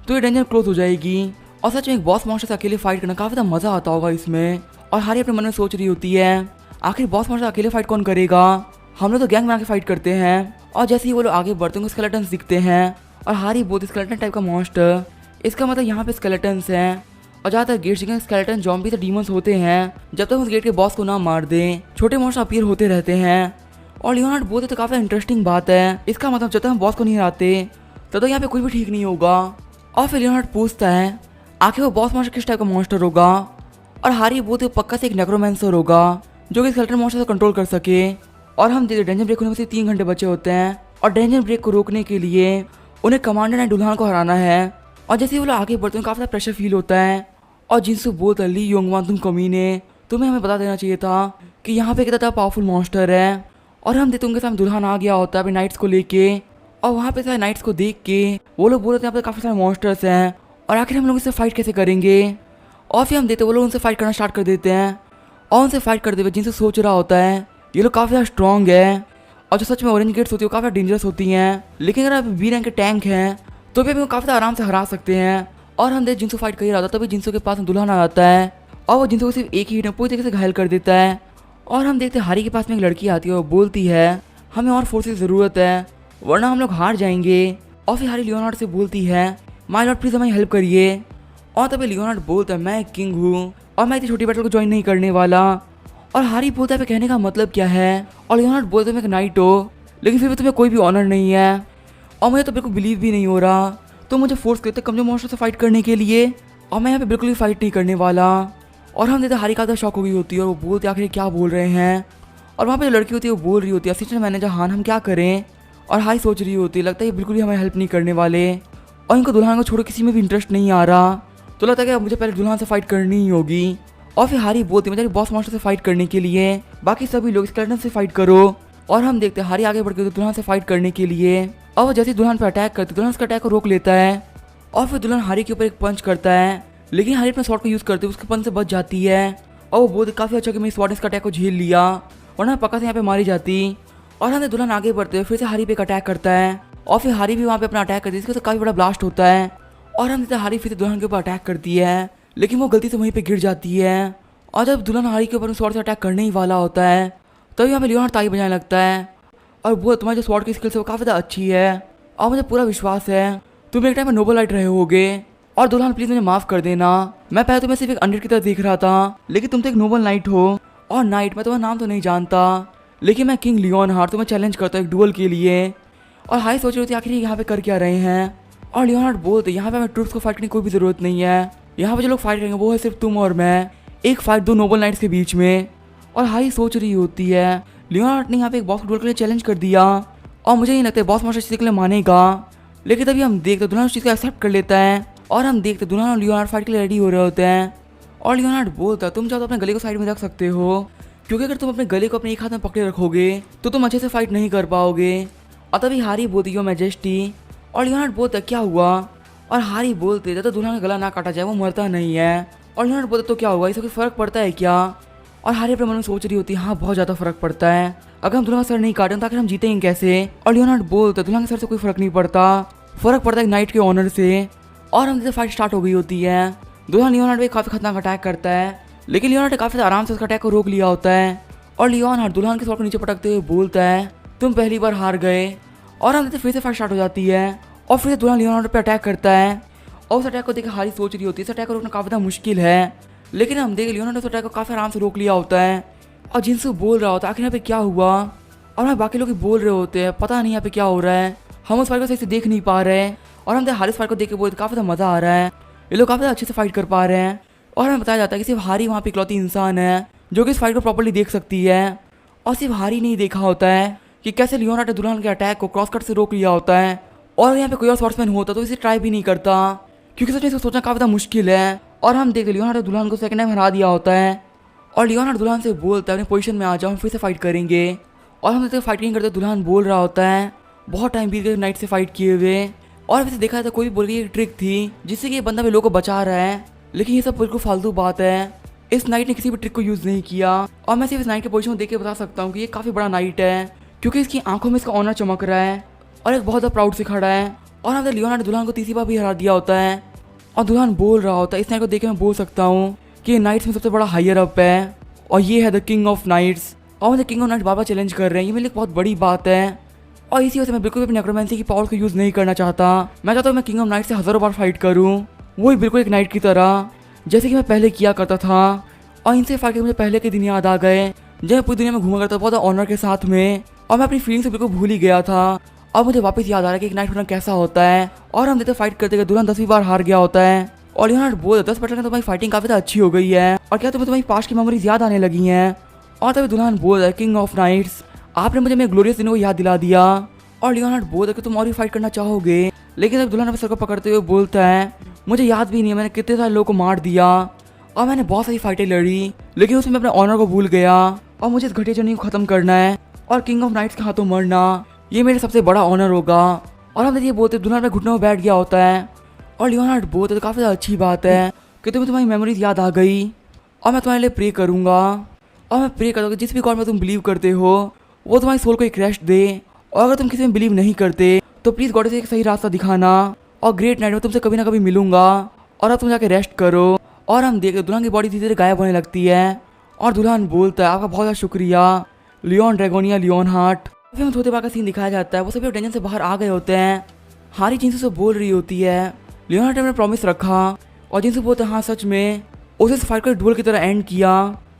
Speaker 1: तो ये डेंजर क्लोज हो जाएगी। और सच में एक बॉस मॉन्स्टर से अकेले फाइट करना काफी ज्यादा मजा आता होगा इसमें। और हारी अपने मन में सोच रही होती है आखिर बॉस मॉन्स्टर अकेले फाइट कौन करेगा, हम लोग तो गैंग बना के फाइट करते हैं। और जैसे ही वो लोग आगे बढ़ते हैं स्केलेटन्स दिखते हैं और हारी बहुत स्केलेटन टाइप का मॉन्स्टर, इसका मतलब यहाँ पे स्केलेटन्स हैं। और ज़्यादातर गेट के स्केलेटन जॉम्बी से डीमंस होते हैं, जब तक उस गेट के बॉस को ना मार दें छोटे मॉन्स्टर अपीयर होते रहते हैं। और लियोनार्ड बोलते तो काफी इंटरेस्टिंग बात है, इसका मतलब जब तक हम बॉस को नहीं हराते तब तक यहाँ पे कुछ भी ठीक नहीं होगा। और फिर लियोनार्ड पूछता है आखिर वो बॉस मॉन्स्टर किस टाइप का मॉन्स्टर होगा, और हारी बोलते पक्का से एक नेक्रोमैंसर होगा जो कि स्केलेटन मॉन्स्टर से कंट्रोल कर सके। और हम देखते डेंजर ब्रेक होने में से 3 घंटे बचे होते हैं और डेंजर ब्रेक को रोकने के लिए उन्हें कमांडर एंड दुल्हन को हराना है। और जैसे ही वो लोग आगे बढ़ते हैं काफी ज्यादा प्रेशर फील होता है और जिनसे बोलता है ली योंगवान तुम कमीने, तुम्हें हमें बता देना चाहिए था कि यहाँ पे कितना पावरफुल मॉन्स्टर है। और हम देखते उनके सामने दुल्हन आ गया होता है अपने नाइट्स को लेके, और वहाँ पे सारे नाइट्स को देख के वो लोग बोलते हैं यहाँ पे काफी सारे मॉन्स्टर्स हैं और आखिर हम लोग इससे फाइट कैसे करेंगे। और फिर हम देखते वो लोग उनसे फाइट करना स्टार्ट कर देते हैं और उनसे फाइट करते हुए जिनसे सोच रहा होता है ये लोग काफी ज्यादा स्ट्रॉन्ग है और जो सच में ऑरेंज गेट्स होती है वो काफी डेंजरस होती हैं, लेकिन अगर आप बी रैंक के टैंक हैं तो भी वो काफी आराम से हरा सकते हैं। और हम देख जिनसे फाइट कर रहा होता है तभी जिनसो के पास दुल्हन आ जाता है और वो जिनसो को सिर्फ एक ही हिट में पूरी तरीके से घायल कर देता है। और हम देखते हारी के पास में एक लड़की आती है और बोलती है हमें और फोर्स की ज़रूरत है वरना हम लोग हार जाएंगे। और फिर हारी लियोनार्ड से बोलती है माय लॉर्ड प्लीज़ हमें हेल्प करिए। और तभी लियोनार्ड बोलता है मैं किंग हूँ और मैं इतनी छोटी बैटल को ज्वाइन नहीं करने वाला। और हारी बोलता है कहने का मतलब क्या है, और लियोनार्ड बोलते तुम एक नाइट हो लेकिन फिर भी तुम्हें कोई भी ऑनर नहीं है और मुझे तो बिल्कुल बिलीव भी नहीं हो रहा, तो मुझे फोर्स करते कमजोर मॉन्स्टर से फाइट करने के लिए और मैं यहाँ पे बिल्कुल भी फाइट नहीं करने वाला। और हम देते हारी का तो शॉक हो गई होती है और वो बोलते आखिर क्या बोल रहे हैं। और वहाँ पे जो लड़की होती है वो बोल रही होती है असिस्टेंट मैनेजर हान हम क्या करें। और हारी सोच रही होती है लगता है ये बिल्कुल भी हमें हेल्प नहीं करने वाले और इनको दुल्हन को छोड़ो किसी में भी इंटरेस्ट नहीं आ रहा, तो लगता है कि मुझे पहले दुल्हन से फाइट करनी ही होगी। और फिर हारी बोलती है मुझे बॉस मॉन्स्टर से फाइट करने के लिए बाकी सभी लोग स्केलेटन से फाइट करो। और हम देखते हैं हारी आगे बढ़ के दुल्हन से फाइट करने के लिए और वो जैसे दुल्हन पर अटैक करती है दुल्हन उसका अटैक को रोक लेता है और फिर दुल्हन हारी के ऊपर एक पंच करता है, लेकिन हारी अपने शॉट को यूज करते हुए उसके पंच से बच जाती है। और वो बोलते काफी अच्छा कि मेरी स्वॉट ने इसका अटैक को झेल लिया वरना पक्का से यहाँ पे मारी जाती। और हमें दुल्हन आगे बढ़ते हुए फिर से हारी पे एक अटैक करता है और फिर हारी भी वहाँ पे अपना अटैक करती है, इसके तो काफी बड़ा ब्लास्ट होता है। और हम देखते हारी फिर से दुल्हन के ऊपर अटैक करती है लेकिन वो गलती से वहीं पे गिर जाती है। और जब दुल्हन हारी के ऊपर स्वॉर्ड से अटैक करने ही वाला होता है तभी हमें लियोनार्ड ताली बजाने लगता है और वो तुम्हारी जो स्वॉर्ड की स्किल्स है वो काफ़ी ज़्यादा अच्छी है और मुझे पूरा विश्वास है तुम एक टाइम में नोबल लाइट रहे होगे। और दुल्हन प्लीज़ मुझे माफ़ कर देना, मैं पहले तुम्हें सिर्फ एक अंडर की तरह देख रहा था लेकिन तुम तो एक नोबल नाइट हो। और नाइट मैं तुम्हारा नाम तो नहीं जानता लेकिन मैं किंग लियोन हार्ट तुम्हें चैलेंज करता हूँ एक डुअल के लिए। और हाई सोच रही होती आखिर यहाँ पे कर क्या रहे हैं। और लियोनार्ड बोलते यहाँ पे हमें ट्रूप्स को फाइट करने की कोई भी ज़रूरत नहीं है, यहाँ पे जो लोग फाइट करेंगे वो है सिर्फ तुम और मैं, एक फाइट 2 नोबल नाइट्स के बीच में। और हाई सोच रही होती है लियोनार्ड ने यहाँ पे एक बॉस डुअल के लिए चैलेंज कर दिया और मुझे नहीं लगता बॉस मास्टर इस चीज़ के लिए मानेगा, लेकिन तभी हम देखते दुल्हन उस चीज़ को एक्सेप्ट कर लेता है और हम देखते दुल्हन और लियोनार्ड फाइट के लिए रेडी हो रहे होते हैं। और लियोनार्ड बोलता तुम चाहो तो अपने गले को साइड में रख सकते हो क्योंकि अगर तुम अपने गले को अपने एक हाथ में पकड़े रखोगे तो तुम अच्छे से फाइट नहीं कर पाओगे। और तभी हारी बोलती हो मैजेस्टी। और लियोनार्ड बोलता क्या हुआ। और हारी बोलते जब तक दुल्हन का गला ना काटा जाए वो मरता नहीं है। और लियोनार्ड बोलते तो क्या हुआ, इससे कोई फर्क पड़ता है क्या। और हारी अपने मन में सोच रही होती है हाँ बहुत ज़्यादा फर्क पड़ता है, अगर हम दुल्हन का सर नहीं काटें तो आखिर हम जीतेंगे कैसे। और लियोनार्ड बोलता दुल्हन के सर से कोई फर्क नहीं पड़ता, फर्क पड़ता है नाइट के ऑनर से। और हम जैसे फाइट स्टार्ट हो गई होती है दुल्हन लियोनार्ड पे काफ़ी खतरनाक अटैक करता है लेकिन लियोनार्ड ने काफ़ी आराम से उसका अटैक को रोक लिया होता है। और लियोनार्ड दुल्हन के सर को नीचे पटकते हुए बोलता है तुम पहली बार हार गए। और हम जैसे फिर से फाइट स्टार्ट हो जाती है और फिर से दुल्हन लियोनार्ड पे अटैक करता है और उस अटैक को देख हारी सोच रही होती है इस अटैक को रोकना काफ़ी मुश्किल है, लेकिन हम देख लियोनार्ड उस अटैक को काफ़ी आराम से रोक लिया होता है। और जिनसे बोल रहा होता है आखिर यहाँ पे क्या हुआ, और हम बाकी लोग बोल रहे होते हैं पता नहीं यहाँ पे क्या हो रहा है, हम उस फाइट को सही से देख नहीं पा रहे हैं। और हम हारी फाइट को देख के बोलते काफ़ी मज़ा आ रहा है, ये लोग काफ़ी अच्छे से फाइट कर पा रहे हैं। और हमें बताया जाता है कि सिर्फ हारी वहाँ पे इकलौती इंसान है जो कि इस फाइट को प्रॉपर्ली देख सकती है। और सिर्फ हारी नहीं देखा होता है कि कैसे लियोनार्ड ने दुल्हन के अटैक को क्रॉस कट से रोक लिया होता है, और यहाँ पे कोई और स्वॉर्ड्समैन होता तो इसे ट्राई भी नहीं करता, क्योंकि सच में इसको सोचना काफी मुश्किल है। और हम देखते लियोनार्ड ने दुल्हन को सेकंड टाइम हरा दिया होता है, और लियोनार्ड दुल्हन से बोलता है अपनी पोजीशन में आ जाओ, हम फिर से फाइट करेंगे। और हम देखते फाइटिंग करते दुल्हन बोल रहा होता है बहुत टाइम बीत गया नाइट से फाइट किए हुए, और वैसे देखा था कोई भी बोल रही एक ट्रिक थी जिससे कि ये बंदा भी लोगों को बचा रहा है, लेकिन ये सब बिल्कुल फालतू बात है। इस नाइट ने किसी भी ट्रिक को यूज नहीं किया, और मैं सिर्फ इस नाइट के पोजीशन को देख के बता सकता हूँ कि ये काफी बड़ा नाइट है, क्योंकि इसकी आंखों में इसका ऑनर चमक रहा है और एक बहुत प्राउड से खड़ा है। और हम लियोनार्ड ने दुल्हन को तीसरी बार भी हरा दिया होता है, और दुल्हन बोल रहा होता है इस नाइट को देख के मैं बोल सकता हूँ कि ये नाइट्स में सबसे बड़ा हायर अप है, और ये है द किंग ऑफ नाइट्स। और मुझे किंग ऑफ नाइट्स बार बार चैलेंज कर रहे हैं, ये मेरे लिए बहुत बड़ी बात है। और इसी वजह से मैं बिल्कुल भी अपनी नेक्रोमेंसी की पावर को यूज़ नहीं करना चाहता। मैं चाहता हूँ मैं किंग ऑफ नाइट से हज़ारों बार फाइट करूँ, वही बिल्कुल एक नाइट की तरह जैसे कि मैं पहले किया करता था। और इनसे फाइट करके मुझे पहले के दिन याद आ गए जब मैं पूरी दुनिया में घूमा करता बहुत ऑनर के साथ में, और मैं अपनी फीलिंग से बिल्कुल भूल ही गया था। और मुझे वापस याद आ रहा है कि एक नाइट होना कैसा होता है। और हम देखते फाइट करते गए दुल्हन 10वीं बार हार गया होता है, और लियोनार्ड बोल 10% तुम्हारी फाइटिंग काफी अच्छी हो गई है, और क्या तुम्हें तुम्हारी पास्ट की मेमोरीज याद आने लगी हैं। और तभी दुल्हन बोल रहा है किंग ऑफ नाइट्स, आपने मुझे मेरे ग्लोरियस दिनों को याद दिला दिया। और लियोनार्ड बोल रहा है कि तुम और भी फाइट करना चाहोगे, लेकिन तब दुल्हन अपने सर को पकड़ते हुए बोलता है मुझे याद भी नहीं है मैंने कितने सारे लोगों को मार दिया, और मैंने बहुत सारी फाइटें लड़ी, लेकिन उसमें अपने ऑनर को भूल गया, और मुझे इस घटिया जर्नी को खत्म करना है, और किंग ऑफ नाइट्स के हाथों मरना ये मेरे सबसे बड़ा ऑनर होगा। और हम ये बोलते दुल्हन में घुटनों में बैठ गया होता है, और लियोनार्ड बोलते तो काफ़ी ज़्यादा अच्छी बात है कि तुम्हें तुम्हारी मेमोरीज याद आ गई, और मैं तुम्हारे लिए प्रे करूँगा, और मैं प्रे करता हूँ कि जिस भी गॉड में तुम बिलीव करते हो वो तुम्हारी सोल को एक रेस्ट दे, और अगर तुम किसी में बिलीव नहीं करते तो प्लीज़ गॉड से एक सही रास्ता दिखाना, और ग्रेट नाइट में तुमसे कभी ना कभी मिलूंगा, और अब तुम जाके रेस्ट करो। और हम देखते दुल्हन की बॉडी धीरे धीरे गायब होने लगती है, और दुल्हन बोलता है आपका बहुत ज़्यादा शुक्रिया लियोन ड्रैगोनिया लियोन हार्ट। फिर हमें थोड़े बार का सीन दिखाया जाता है, वो सभी टेंशन से बाहर आ गए होते हैं। हारी जिनसे से बोल रही होती है लियोन हार्ट ने प्रॉमिस रखा, और जिनसे बोलते हैं हाँ सच में उसे फाइट कर डुअल की तरह एंड किया,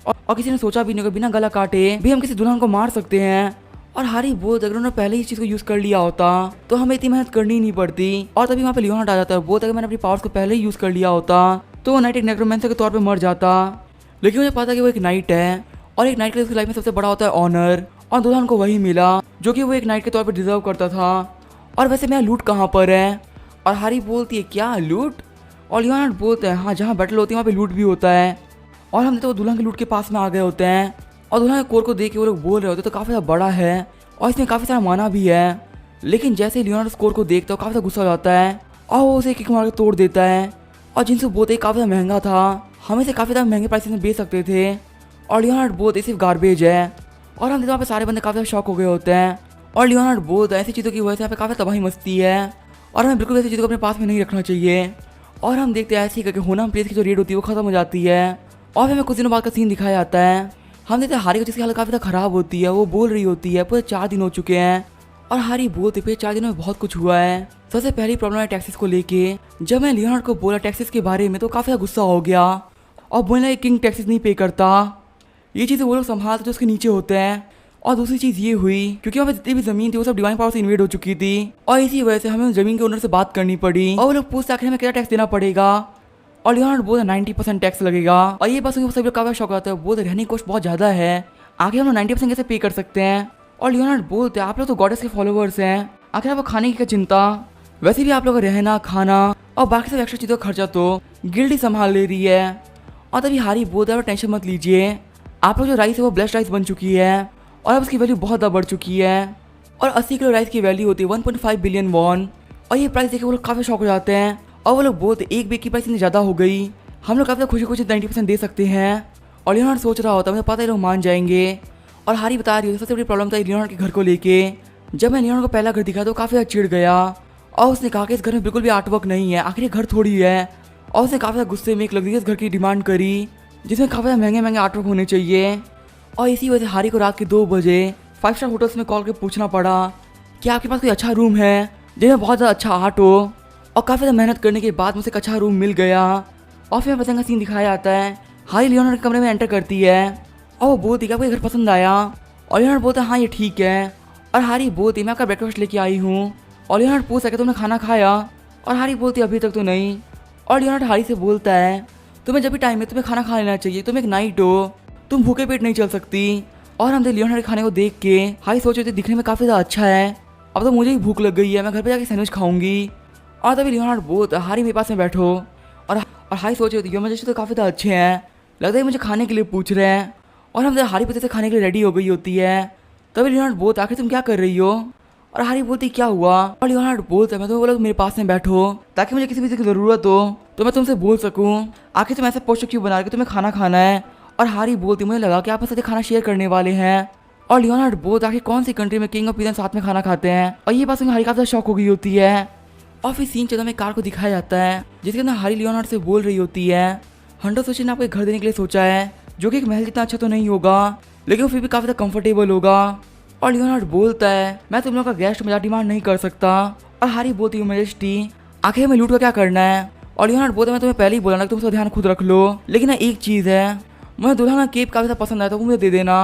Speaker 1: और किसी ने सोचा भी नहीं कि बिना गला काटे भी हम किसी दुल्हन को मार सकते हैं। और हारी बोलता अगर उन्होंने पहले ही इस चीज़ को यूज़ कर लिया होता तो हमें इतनी मेहनत करनी ही नहीं पड़ती। और तभी वहाँ पे लियोनार्ड आ जाता है, बोलता अगर मैंने अपनी पावर्स को पहले ही यूज़ कर लिया होता तो वो नाइट एक नेक्रोमेंसर के तौर पे मर जाता। लेकिन मुझे पता कि वो एक नाइट है, और एक नाइट के लिए उसकी लाइफ में सबसे बड़ा होता है ऑनर, और दुल्हन को वही मिला जो कि वो एक नाइट के तौर पे डिजर्व करता था। और वैसे मेरा लूट कहाँ पर है? और हारी बोलती है क्या लूट? और लियोनार्ड बोलते हैं हाँ जहाँ बैटल होती है वहाँ पे लूट भी होता है। और हम तो दुल्हन के लूट के पास में आ गए होते हैं, और दुल्हन के कोर को देख के वो लोग बोल रहे होते तो काफ़ी ज़्यादा बड़ा है, और इसमें काफ़ी सारा माना भी है। लेकिन जैसे ही लियोनार्ड स्कोर को देखता है काफ़ी ज़्यादा गुस्सा हो जाता है, और वो उसे किक मार के तोड़ देता है। और जिनसे बोलते काफ़ी ज़्यादा महंगा था, हम इसे काफ़ी ज़्यादा महंगे प्राइस में बेच सकते थे, और लियोनार्ड बोलते सिर्फ गार्बेज है। और हम वहाँ पे सारे बंदे काफ़ी ज़्यादा शॉक हो गए होते हैं, और लियोनार्ड बोलता है ऐसी चीज़ों की वजह से यहाँ पे काफ़ी तबाही मस्ती है, और हमें बिल्कुल ऐसी चीज़ों को अपने पास में नहीं रखना चाहिए। और हम देखते हैं ऐसे ही करके होना प्लेस की जो रेड होती है वो खत्म हो जाती है, और हमें कुछ दिनों बाद का सीन दिखाया जाता है। हम देखते हैं हारी को जिसकी हालत काफ़ी ज़्यादा खराब होती है, वो बोल रही होती है पूरे 4 दिन हो चुके हैं, और हारी बोलते फिर 4 दिनों में बहुत कुछ हुआ है। सबसे पहली प्रॉब्लम है टैक्सेस को लेके। जब मैं लियोनार्ड को बोला टैक्सेस के बारे में तो काफ़ी ज़्यादा गुस्सा हो गया, और बोलना किंग टैक्सेस नहीं पे करता, ये चीज़ें वो लोग संभालते जो उसके नीचे होते हैं। और दूसरी चीज़ ये हुई क्योंकि वहाँ पे जितनी भी ज़मीन थी वो सब डिवाइन पावर से इन्वेड हो चुकी थी, और इसी वजह से हमें उस ज़मीन के ओनर से बात करनी पड़ी, और वो लोग पूछते आखिर हमें क्या टैक्स देना पड़ेगा। और लियोनार्ड बोलते 90% टैक्स लगेगा, और ये बात सभी लोग काफ़ी शौक आता है, बोलते रहने की कॉस्ट बहुत ज़्यादा है, आखिर हम लोग 90% कैसे पे कर सकते हैं। और लियोनार्ड बोलते आप लोग तो गॉडेस के फॉलोअर्स हैं, आखिर आपको खाने की क्या चिंता, वैसे भी आप लोग का रहना खाना और बाकी सब एक्स्ट्रा चीज़ों का खर्चा तो गिल्ड ही संभाल ले रही है। और तभी हारी बोलता है टेंशन मत लीजिए, आप लोग जो राइस है वो ब्लेस्ड राइस बन चुकी है, और अब उसकी वैल्यू बहुत ज़्यादा बढ़ चुकी है, और 80 किलो राइस की वैल्यू होती है 1.5 बिलियन वॉन। और ये प्राइस देखे वो लोग काफ़ी शौक हो जाते हैं, और वो लोग बोलते एक बेग की प्राइस इतनी ज़्यादा हो गई, हम लोग काफ़ी खुशी खुशी 90% दे सकते हैं। और लियोनार्ड सोच रहा होता मुझे पता है लोग मान जाएंगे। और हारी बता रही होती सबसे बड़ी प्रॉब्लम था लियोनार्ड के घर को लेके। जब मैं लियोनार्ड को पहला घर दिखा तो काफ़ी ज़्यादा चिढ़ गया, और उसने कहा कि इस घर में बिल्कुल भी आर्टवर्क नहीं है, आखिर ये घर थोड़ी है। और उसने काफ़ी ज़्यादा गुस्से में एक लग्जरियस घर की डिमांड करी जिसमें काफ़ी ज़्यादा महंगे महंगे आर्टवर्क होने चाहिए। और इसी वजह से हारी को रात के 2 बजे 5 स्टार होटल्स में कॉल करके पूछना पड़ा कि आपके पास कोई अच्छा रूम है जिसमें बहुत ज़्यादा अच्छा आर्ट हो। और काफ़ी ज़्यादा मेहनत करने के बाद मुझे एक अच्छा रूम मिल गया। और फिर पसंद का सीन दिखाया जाता है, हारी लियोनार्ड के कमरे में एंटर करती है, और वो बोलती कि आपको ये घर पसंद आया। और लियोनार्ड बोलता है हाँ ये ठीक है। और हारी बोलती मैं आपका ब्रेकफास्ट लेके आई हूँ। और लियोनार्ड पूछता है तुमने खाना खाया? और हारी बोलती अभी तक तो नहीं। और लियोनार्ड हारी से बोलता है तुम्हें जब भी टाइम है तुम्हें खाना खा लेना चाहिए, तुम एक नाइट हो, तुम भूखे पेट नहीं चल सकती। और हम लियोनार्ड के खाने को देख के हाई सोच रहे थे दिखने में काफी ज्यादा अच्छा है, अब तो मुझे ही भूख लग गई है, मैं घर पे जाके सैंडविच खाऊंगी। और तभी लियोनार्ड बोलता हारी मेरे पास में बैठो, और हाई सोच रहे थे योर मैजेस्टी तो काफी ज्यादा अच्छे हैं, लगता है मुझे खाने के लिए पूछ रहे हैं। और हम हारी पते से खाने के लिए रेडी हो गई होती है। तभी लियोनार्ड बोलता आखिर तुम क्या कर रही हो, और हारी बोलती क्या हुआ, और लियोनार्ड बोलता मैं तो बोला मेरे पास में बैठो ताकि मुझे किसी भी चीज़ की ज़रूरत हो तो मैं तुमसे बोल सकूं, आखिर तुम ऐसे पोस्टर क्यों बना रहे तुम्हें खाना खाना है। और हारी बोलती मुझे लगा कि आप मेरे साथ खाना शेयर करने वाले हैं। और लियोनार्ड बोलता आखिर कौन सी कंट्री में किंग और पिजन साथ में खाना खाते हैं, और ये बात सुन हारी काफी शौक हो गई होती है। और फिर सीन 14 में कार को दिखाया जाता है जिसके अंदर हारी लियोनार्ड से बोल रही होती है हंटर सोची ने आपको एक घर देने के लिए सोचा है जो कि एक महल जितना अच्छा तो नहीं होगा लेकिन वो फिर भी काफी कंफर्टेबल होगा। और लियोनार्ड बोलता है मैं तुम लोगों का गेस्ट मजा डिमांड नहीं कर सकता। और हारी बोलती हूँ मैजेस्टी आखिर में लूट का क्या करना है। और लियोनार्ड बोलता मैं तुम्हें पहले ही बोला ना तुम उसका ध्यान खुद रख लो, लेकिन ना एक चीज़ है मुझे दुल्हन का केप काफी पसंद आया तो वो मुझे दे देना।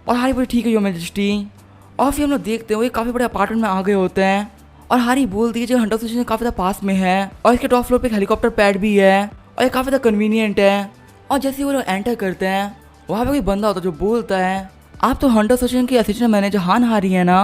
Speaker 1: और हारी बोलती ठीक है योर मैजेस्टी। और फिर हम लोग देखते हैं वो एक काफी बड़े अपार्टमेंट में आ गए होते हैं। और हारी बोलती है जो हंटर स्टेशन काफी पास में है और इसके टॉप फ्लोर पे एक हेलीकॉप्टर पैड भी है और ये काफी कन्वीनियंट है। और जैसे वो लोग एंटर करते हैं वहाँ पे कोई बंदा होता है जो बोलता है आप तो हंटर स्टेशन की असिस्टेंट मैनेजर हान हारी है ना।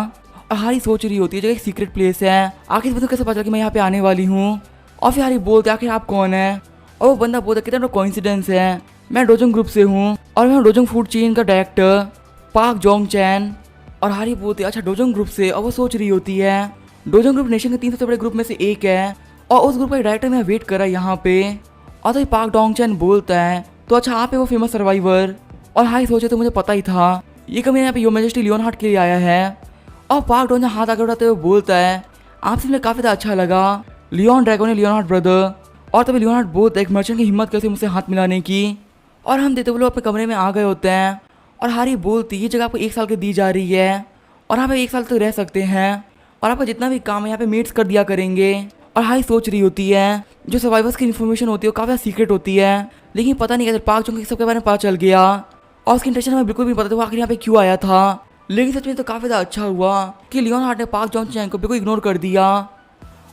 Speaker 1: और हारी सोच रही होती है जो एक सीक्रेट प्लेस है, आखिर मुझे कैसे पता चला कि मैं यहाँ पे आने वाली हूँ। और फिर हारी बोलते आखिर आप कौन है, और वो बंदा बोलता कितना कोइंसिडेंस है, मैं डोजोंग ग्रुप से हूँ और मैं डोजोंग फूड चेन का डायरेक्टर पार्क जोंग चैन। और हारी बोलती है अच्छा डोजोंग ग्रुप से, और वो सोच रही होती है डोजोंग ग्रुप नेशन के 3 सबसे बड़े ग्रुप में से एक है और उस ग्रुप का डायरेक्टर मैं वेट कर रहा है यहाँ पे। और तो पार्क डोंग चैन बोलता है तो अच्छा आप है वो फेमस सर्वाइवर। और हाई सोचे तो मुझे पता ही था ये कभी यहाँ पे योर मैजेस्टी लियोनार्ड के लिए आया है। और पार्क डोंग हाथ आगे उठाते हुए बोलता है आपसे मुझे काफी ज्यादा अच्छा लगा लियोन ड्रैगन लियोनार्ड ब्रदर। और तभी लियोनार्ड बोलता है एक मर्चेंट की हिम्मत कैसे मुझसे हाथ मिलाने की। और हम देते वो लोग अपने कमरे में आ गए होते हैं। और हारी बोलती ये जगह आपको 1 साल की दी जा रही है और आप 1 साल तक रह सकते हैं और आपका जितना भी काम है यहाँ पे मेट्स कर दिया करेंगे। और हाई सोच रही होती है जो सर्वाइवर्स की इन्फॉर्मेशन होती है वो काफ़ी सीक्रेट होती है, लेकिन पता नहीं कैसे पार्क जोंग सबके बारे में पता चल गया और उसकी इंटेंशन हमें बिल्कुल भी पता था वो आखिर यहाँ पे क्यों आया था। लेकिन सच में तो काफ़ी ज़्यादा अच्छा हुआ कि लियोनार्ड ने पार्क जोंग चैन को बिल्कुल इग्नोर कर दिया।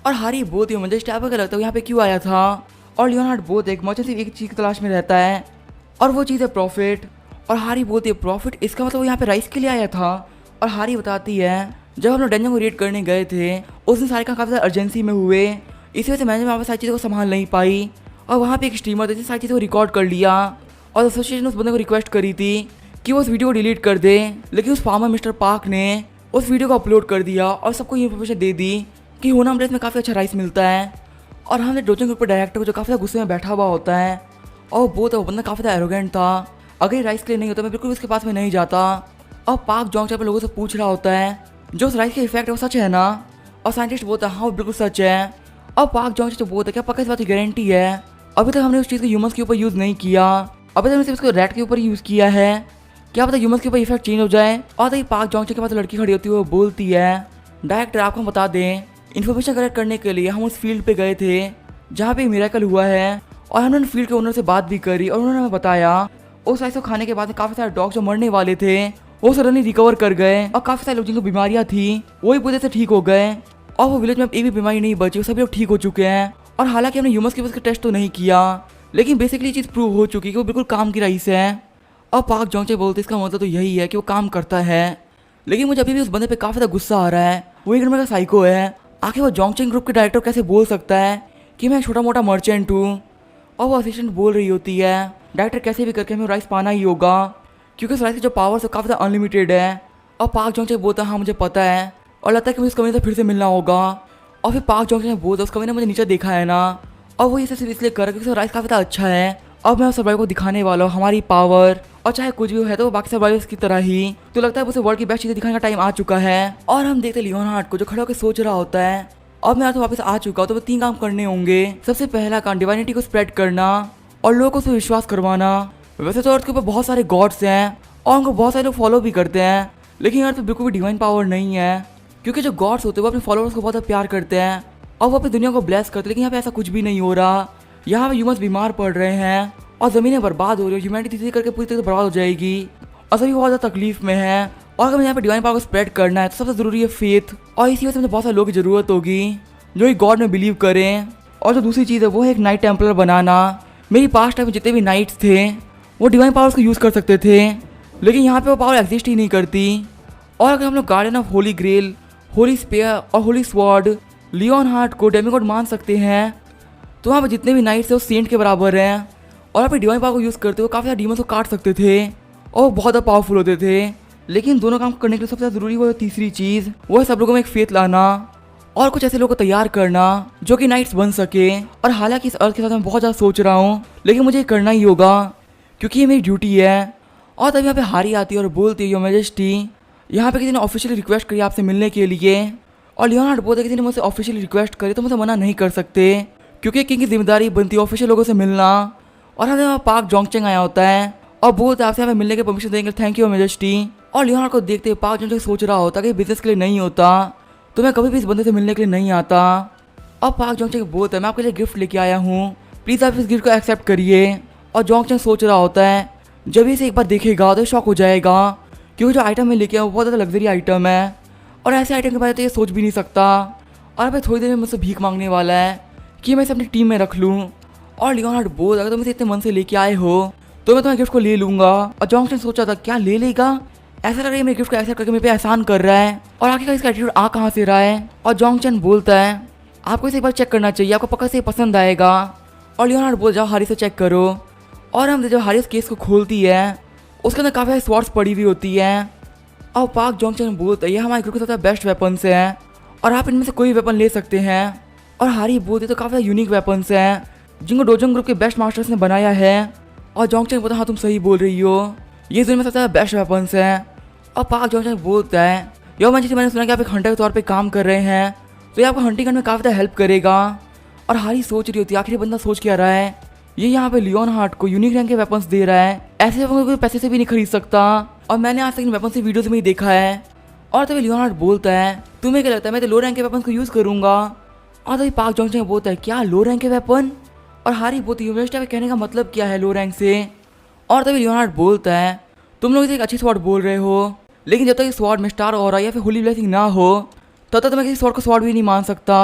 Speaker 1: और हारी बोलती है मुझे स्टैप का लगता है यहाँ पे क्यों आया था। और लियोनार्ड बोलते एक मर्चेंट सिर्फ एक चीज़ की तलाश में रहता है और वो चीज़ है प्रॉफिट। और हारी बोलती है प्रॉफिट, इसका मतलब वो यहाँ पे राइस के लिए आया था। और हारी बताती है जब हम लोग डेंजर को रेड करने गए थे उस दिन सारे काम काफ़ी ज़्यादा अर्जेंसी में हुए, इसी वजह से मैंने वहाँ पर सारी चीज़ों को संभाल नहीं पाई। और वहाँ पे एक स्ट्रीमर थे जिसने सारी चीज़ों को रिकॉर्ड कर लिया और एसोसिएशन ने उस बंदे को रिक्वेस्ट करी थी कि वो उस वीडियो को डिलीट कर दे, लेकिन उस फार्मर मिस्टर पार्क ने उस वीडियो को अपलोड कर दिया और सबको ये इन्फॉर्मेशन दे दी कि होनम प्लेस में काफ़ी अच्छा राइस मिलता है। और हमने डोजोंग ग्रुप डायरेक्टर को जो काफ़ी ज़्यादा गुस्से में बैठा हुआ होता है और वो बंदा काफ़ी ज़्यादा एरोगेंट था, अगर राइस के लिए नहीं होता मैं बिल्कुल उसके पास में नहीं जाता। और पार्क जोंग चैन पर लोगों से पूछ रहा होता है जो उस राइस के इफेक्ट है वो सच है ना। और साइंटिस्ट बोलता है हाँ वो बिल्कुल सच है। और पार्क जोंग चैन बोलता है क्या पक्का इस बात की गारंटी है, अभी तक हमने उस चीज़ को ह्यूमंस के ऊपर यूज़ नहीं किया, अभी तक हमने सिर्फ उसको रैट के ऊपर यूज़ किया है, क्या पता ह्यूमंस के ऊपर इफेक्ट चेंज हो जाए। और तभी पार्क जोंग चैन के पास लड़की खड़ी होती है वो बोलती है डायरेक्टर आपको हम बता दें इन्फॉर्मेशन कलेक्ट करने के लिए हम उस फील्ड पे गए थे जहाँ पे मिरेकल हुआ है और हमने फील्ड के ओनर से बात भी करी और उन्होंने हमें बताया उस राइस को खाने के बाद काफ़ी सारे डॉग जो मरने वाले थे वो सडनली रिकवर कर गए और काफ़ी सारे लोग जिनको बीमारियाँ थी वही पूरे से ठीक हो गए और वो विलेज में अब एक भी बीमारी नहीं बची, वो सभी लोग ठीक हो चुके हैं। और हालांकि हमने ह्यूमंस के ऊपर टेस्ट तो नहीं किया लेकिन बेसिकली चीज़ प्रूव हो चुकी है कि वो बिल्कुल काम की राइस है। और पार्क जोंग चैन बोलते इसका मतलब तो यही है कि वो काम करता है, लेकिन मुझे अभी भी उस बंदे पे काफ़ी ज़्यादा गुस्सा आ रहा है, वो एक नंबर का साइको है। आखिर वो जोंग चैन ग्रुप के डायरेक्टर कैसे बोल सकता है कि मैं एक छोटा मोटा मर्चेंट हूँ। और वो असिस्टेंट बोल रही होती है डायरेक्टर कैसे भी करके हमें राइस पाना ही होगा क्योंकि उस राइस की जो पावर है काफ़ी ज़्यादा अनलिमिटेड है। और पार्क जोंग चैन बोलता है हाँ मुझे पता है और लगता है कि मुझे उस कमरे से फिर से मिलना होगा। और फिर पार्क जोंग चैन बोलता है उस कमरे ने मुझे नीचे देखा है ना, और वो ये सब सिर्फ इसलिए कर क्योंकि राइस काफ़ी ज़्यादा अच्छा है। अब मैं उस सर्वाइवर को दिखाने वाला हूँ हमारी पावर, और चाहे कुछ भी है तो बाकी सर्वाइवर्स की तरह ही, तो लगता है उसे वर्ल्ड की बेस्ट चीज़ें दिखाने का टाइम आ चुका है। और हम देखते लियोनार्ड को जो खड़ा होकर सोच रहा होता है अब मैं तो वापस आ चुका हूँ तो 3 काम करने होंगे। सबसे पहला काम डिवाइनिटी को स्प्रेड करना और लोगों को उस पर विश्वास करवाना। वैसे तो अर्थ के ऊपर बहुत सारे गॉड्स हैं और उनको बहुत सारे लोग फॉलो भी करते हैं, लेकिन अर्थ पे बिल्कुल भी डिवाइन पावर नहीं है क्योंकि जो गॉड्स होते हैं वो अपने फॉलोअर्स को बहुत प्यार करते हैं और वो अपनी दुनिया को ब्लेस करते हैं, लेकिन यहाँ पे ऐसा कुछ भी नहीं हो रहा। यहाँ पे ह्यूमंस बीमार पड़ रहे हैं और ज़मीनें बर्बाद हो रही है, ह्यूमैनिटी धीरे करके पूरी तरह से बर्बाद हो जाएगी और सभी बहुत ज़्यादा तकलीफ में है। और अगर यहाँ पे डिवाइन पावर को स्प्रेड करना है तो सबसे ज़रूरी है फेथ, और इसी वजह से मुझे बहुत सारे लोगों की ज़रूरत होगी जो एक गॉड में बिलीव करें। और जो दूसरी चीज़ है वो है एक नाइट टेम्पलर बनाना। मेरी पास्ट टाइम में जितने भी नाइट्स थे वो डिवाइन पावर्स को यूज़ कर सकते थे, लेकिन यहाँ पे वो पावर एग्जिस्ट ही नहीं करती। और अगर हम लोग guardian of holy grail, holy spear और होली स्वॉर्ड लियोन हार्ट को डेमीगॉड मान सकते हैं, तो वहाँ पर जितने भी नाइट्स हैं वो सेंट के बराबर हैं। और यहाँ पे डिवाइन पावर को यूज़ करते हुए काफ़ी सारे डीमंस को काट सकते थे और वो बहुत ज़्यादा पावरफुल होते थे। लेकिन दोनों काम करने के लिए सबसे ज़्यादा ज़रूरी वो तीसरी चीज़, वो है सब लोगों में एक फेथ लाना और कुछ ऐसे लोगों को तैयार करना जो कि नाइट्स बन सके। और हालांकि इस अर्थ के साथ मैं बहुत ज़्यादा सोच रहा हूँ, लेकिन मुझे ये करना ही होगा क्योंकि ये मेरी ड्यूटी है। और तब यहाँ पे हारी आती है और बोलती है, योर मैजेस्टी, यहाँ पे किसी ने ऑफिशियली रिक्वेस्ट करी आपसे मिलने के लिए। और लियोनार्ड बोलते किसी ने मुझसे ऑफिशियली रिक्वेस्ट करी तो मुझे मना नहीं कर सकते, क्योंकि किंग की जिम्मेदारी बनती है ऑफिशियल लोगों से मिलना। और हमें वहाँ पार्क जोंगचेंग आया होता है और बोलते आपसे हमें मिलने के परमिशन देंगे, थैंक यू मैजेस्टी। और लियोनार्ड को देखते हुए पार्क जोंगचेंग सोच रहा होता कि बिजनेस के लिए नहीं होता तो मैं कभी भी इस बंदे से मिलने के लिए नहीं आता। और पार्क जोंगचेंग बोलता है, मैं आपके लिए गिफ्ट लेके आया हूँ, प्लीज़ आप इस गिफ्ट को एक्सेप्ट करिए। और जोंगचेंग सोच रहा होता है जब इसे एक बार देखेगा तो शॉक हो जाएगा, क्योंकि जो आइटम मैं लेके आया वो बहुत ज़्यादा लग्जरी आइटम है और ऐसे आइटम के बारे में तो ये सोच भी नहीं सकता। और फिर थोड़ी देर में मुझसे भीख मांगने वाला है कि मैं इसे अपनी टीम में रख लूँ। और लियोनार्ड बोल, अगर तुम इसे इतने मन से लेके आए हो तो मैं तुम्हारे गिफ्ट को ले लूँगा। और जोंगचेंग सोचा था क्या ले लेगा, ऐसा लग रहा है मेरे गिफ्ट को एक्सेप्ट करके मेरे पे एहसान कर रहा है। और आखिरकार इसका एटीट्यूड आ कहाँ से रहा है। और जोंगचेंग बोलता है आपको इसे एक बार चेक करना चाहिए, आपको पक्का से पसंद आएगा। और लियोनार्ड बोल, जाओ हारी से चेक करो। और हम जब हारी इस केस को खोलती है उसके अंदर काफ़ी सारी स्वॉर्ड्स पड़ी हुई होती है। और पार्क जोंगचेंग बोलता है ये हमारे ग्रुप के सबसे बेस्ट वेपन्स हैं और आप इनमें से कोई वेपन ले सकते हैं। और हारी बोलते तो काफ़ी यूनिक वेपन्स हैं जिनको डोजोंग ग्रुप के बेस्ट मास्टर्स ने बनाया है। और जोंगचेंग बोलता हाँ तुम सही बोल रही हो, ये दुनिया में सबसे बेस्ट वेपन्स हैं। और पार्क जोंगचेंग बोलता है यो मैंने सुना कि आप एक हंटर के तौर पे काम कर रहे हैं, तो ये आपको हंटिंग करने में काफ़ी ज़्यादा हेल्प करेगा। और हारी सोच रही होती है आखिर बंदा सोच क्या रहा है, ये यहाँ पे लियोन हार्ट को यूनिक रैंक के वेपन्स दे रहा है, ऐसे वेपन कोई पैसे से भी नहीं खरीद सकता और मैंने आज तक इन वेपन से वीडियोज़ में ही देखा है। और तभी लियोन हार्ट बोलता है तुम्हें क्या लगता है मैं तो लो रैंक के वेपन को यूज़ करूँगा। और तभी पार्क जोंगचेंग बोलता है क्या लो रैंक के वेपन। और हारी बोलती है यूनिवर्सिटी में कहने का मतलब क्या है लो रैंक से। और तभी लियोन हार्ट बोलता है तुम लोग इसे एक अच्छी स्वॉर्ड बोल रहे हो, लेकिन जब तक इस स्वॉर्ड में स्टार हो रहा या फिर होली ब्लेसिंग ना हो तब तक मैं किसी स्वॉर्ड को स्वॉर्ड भी नहीं मान सकता।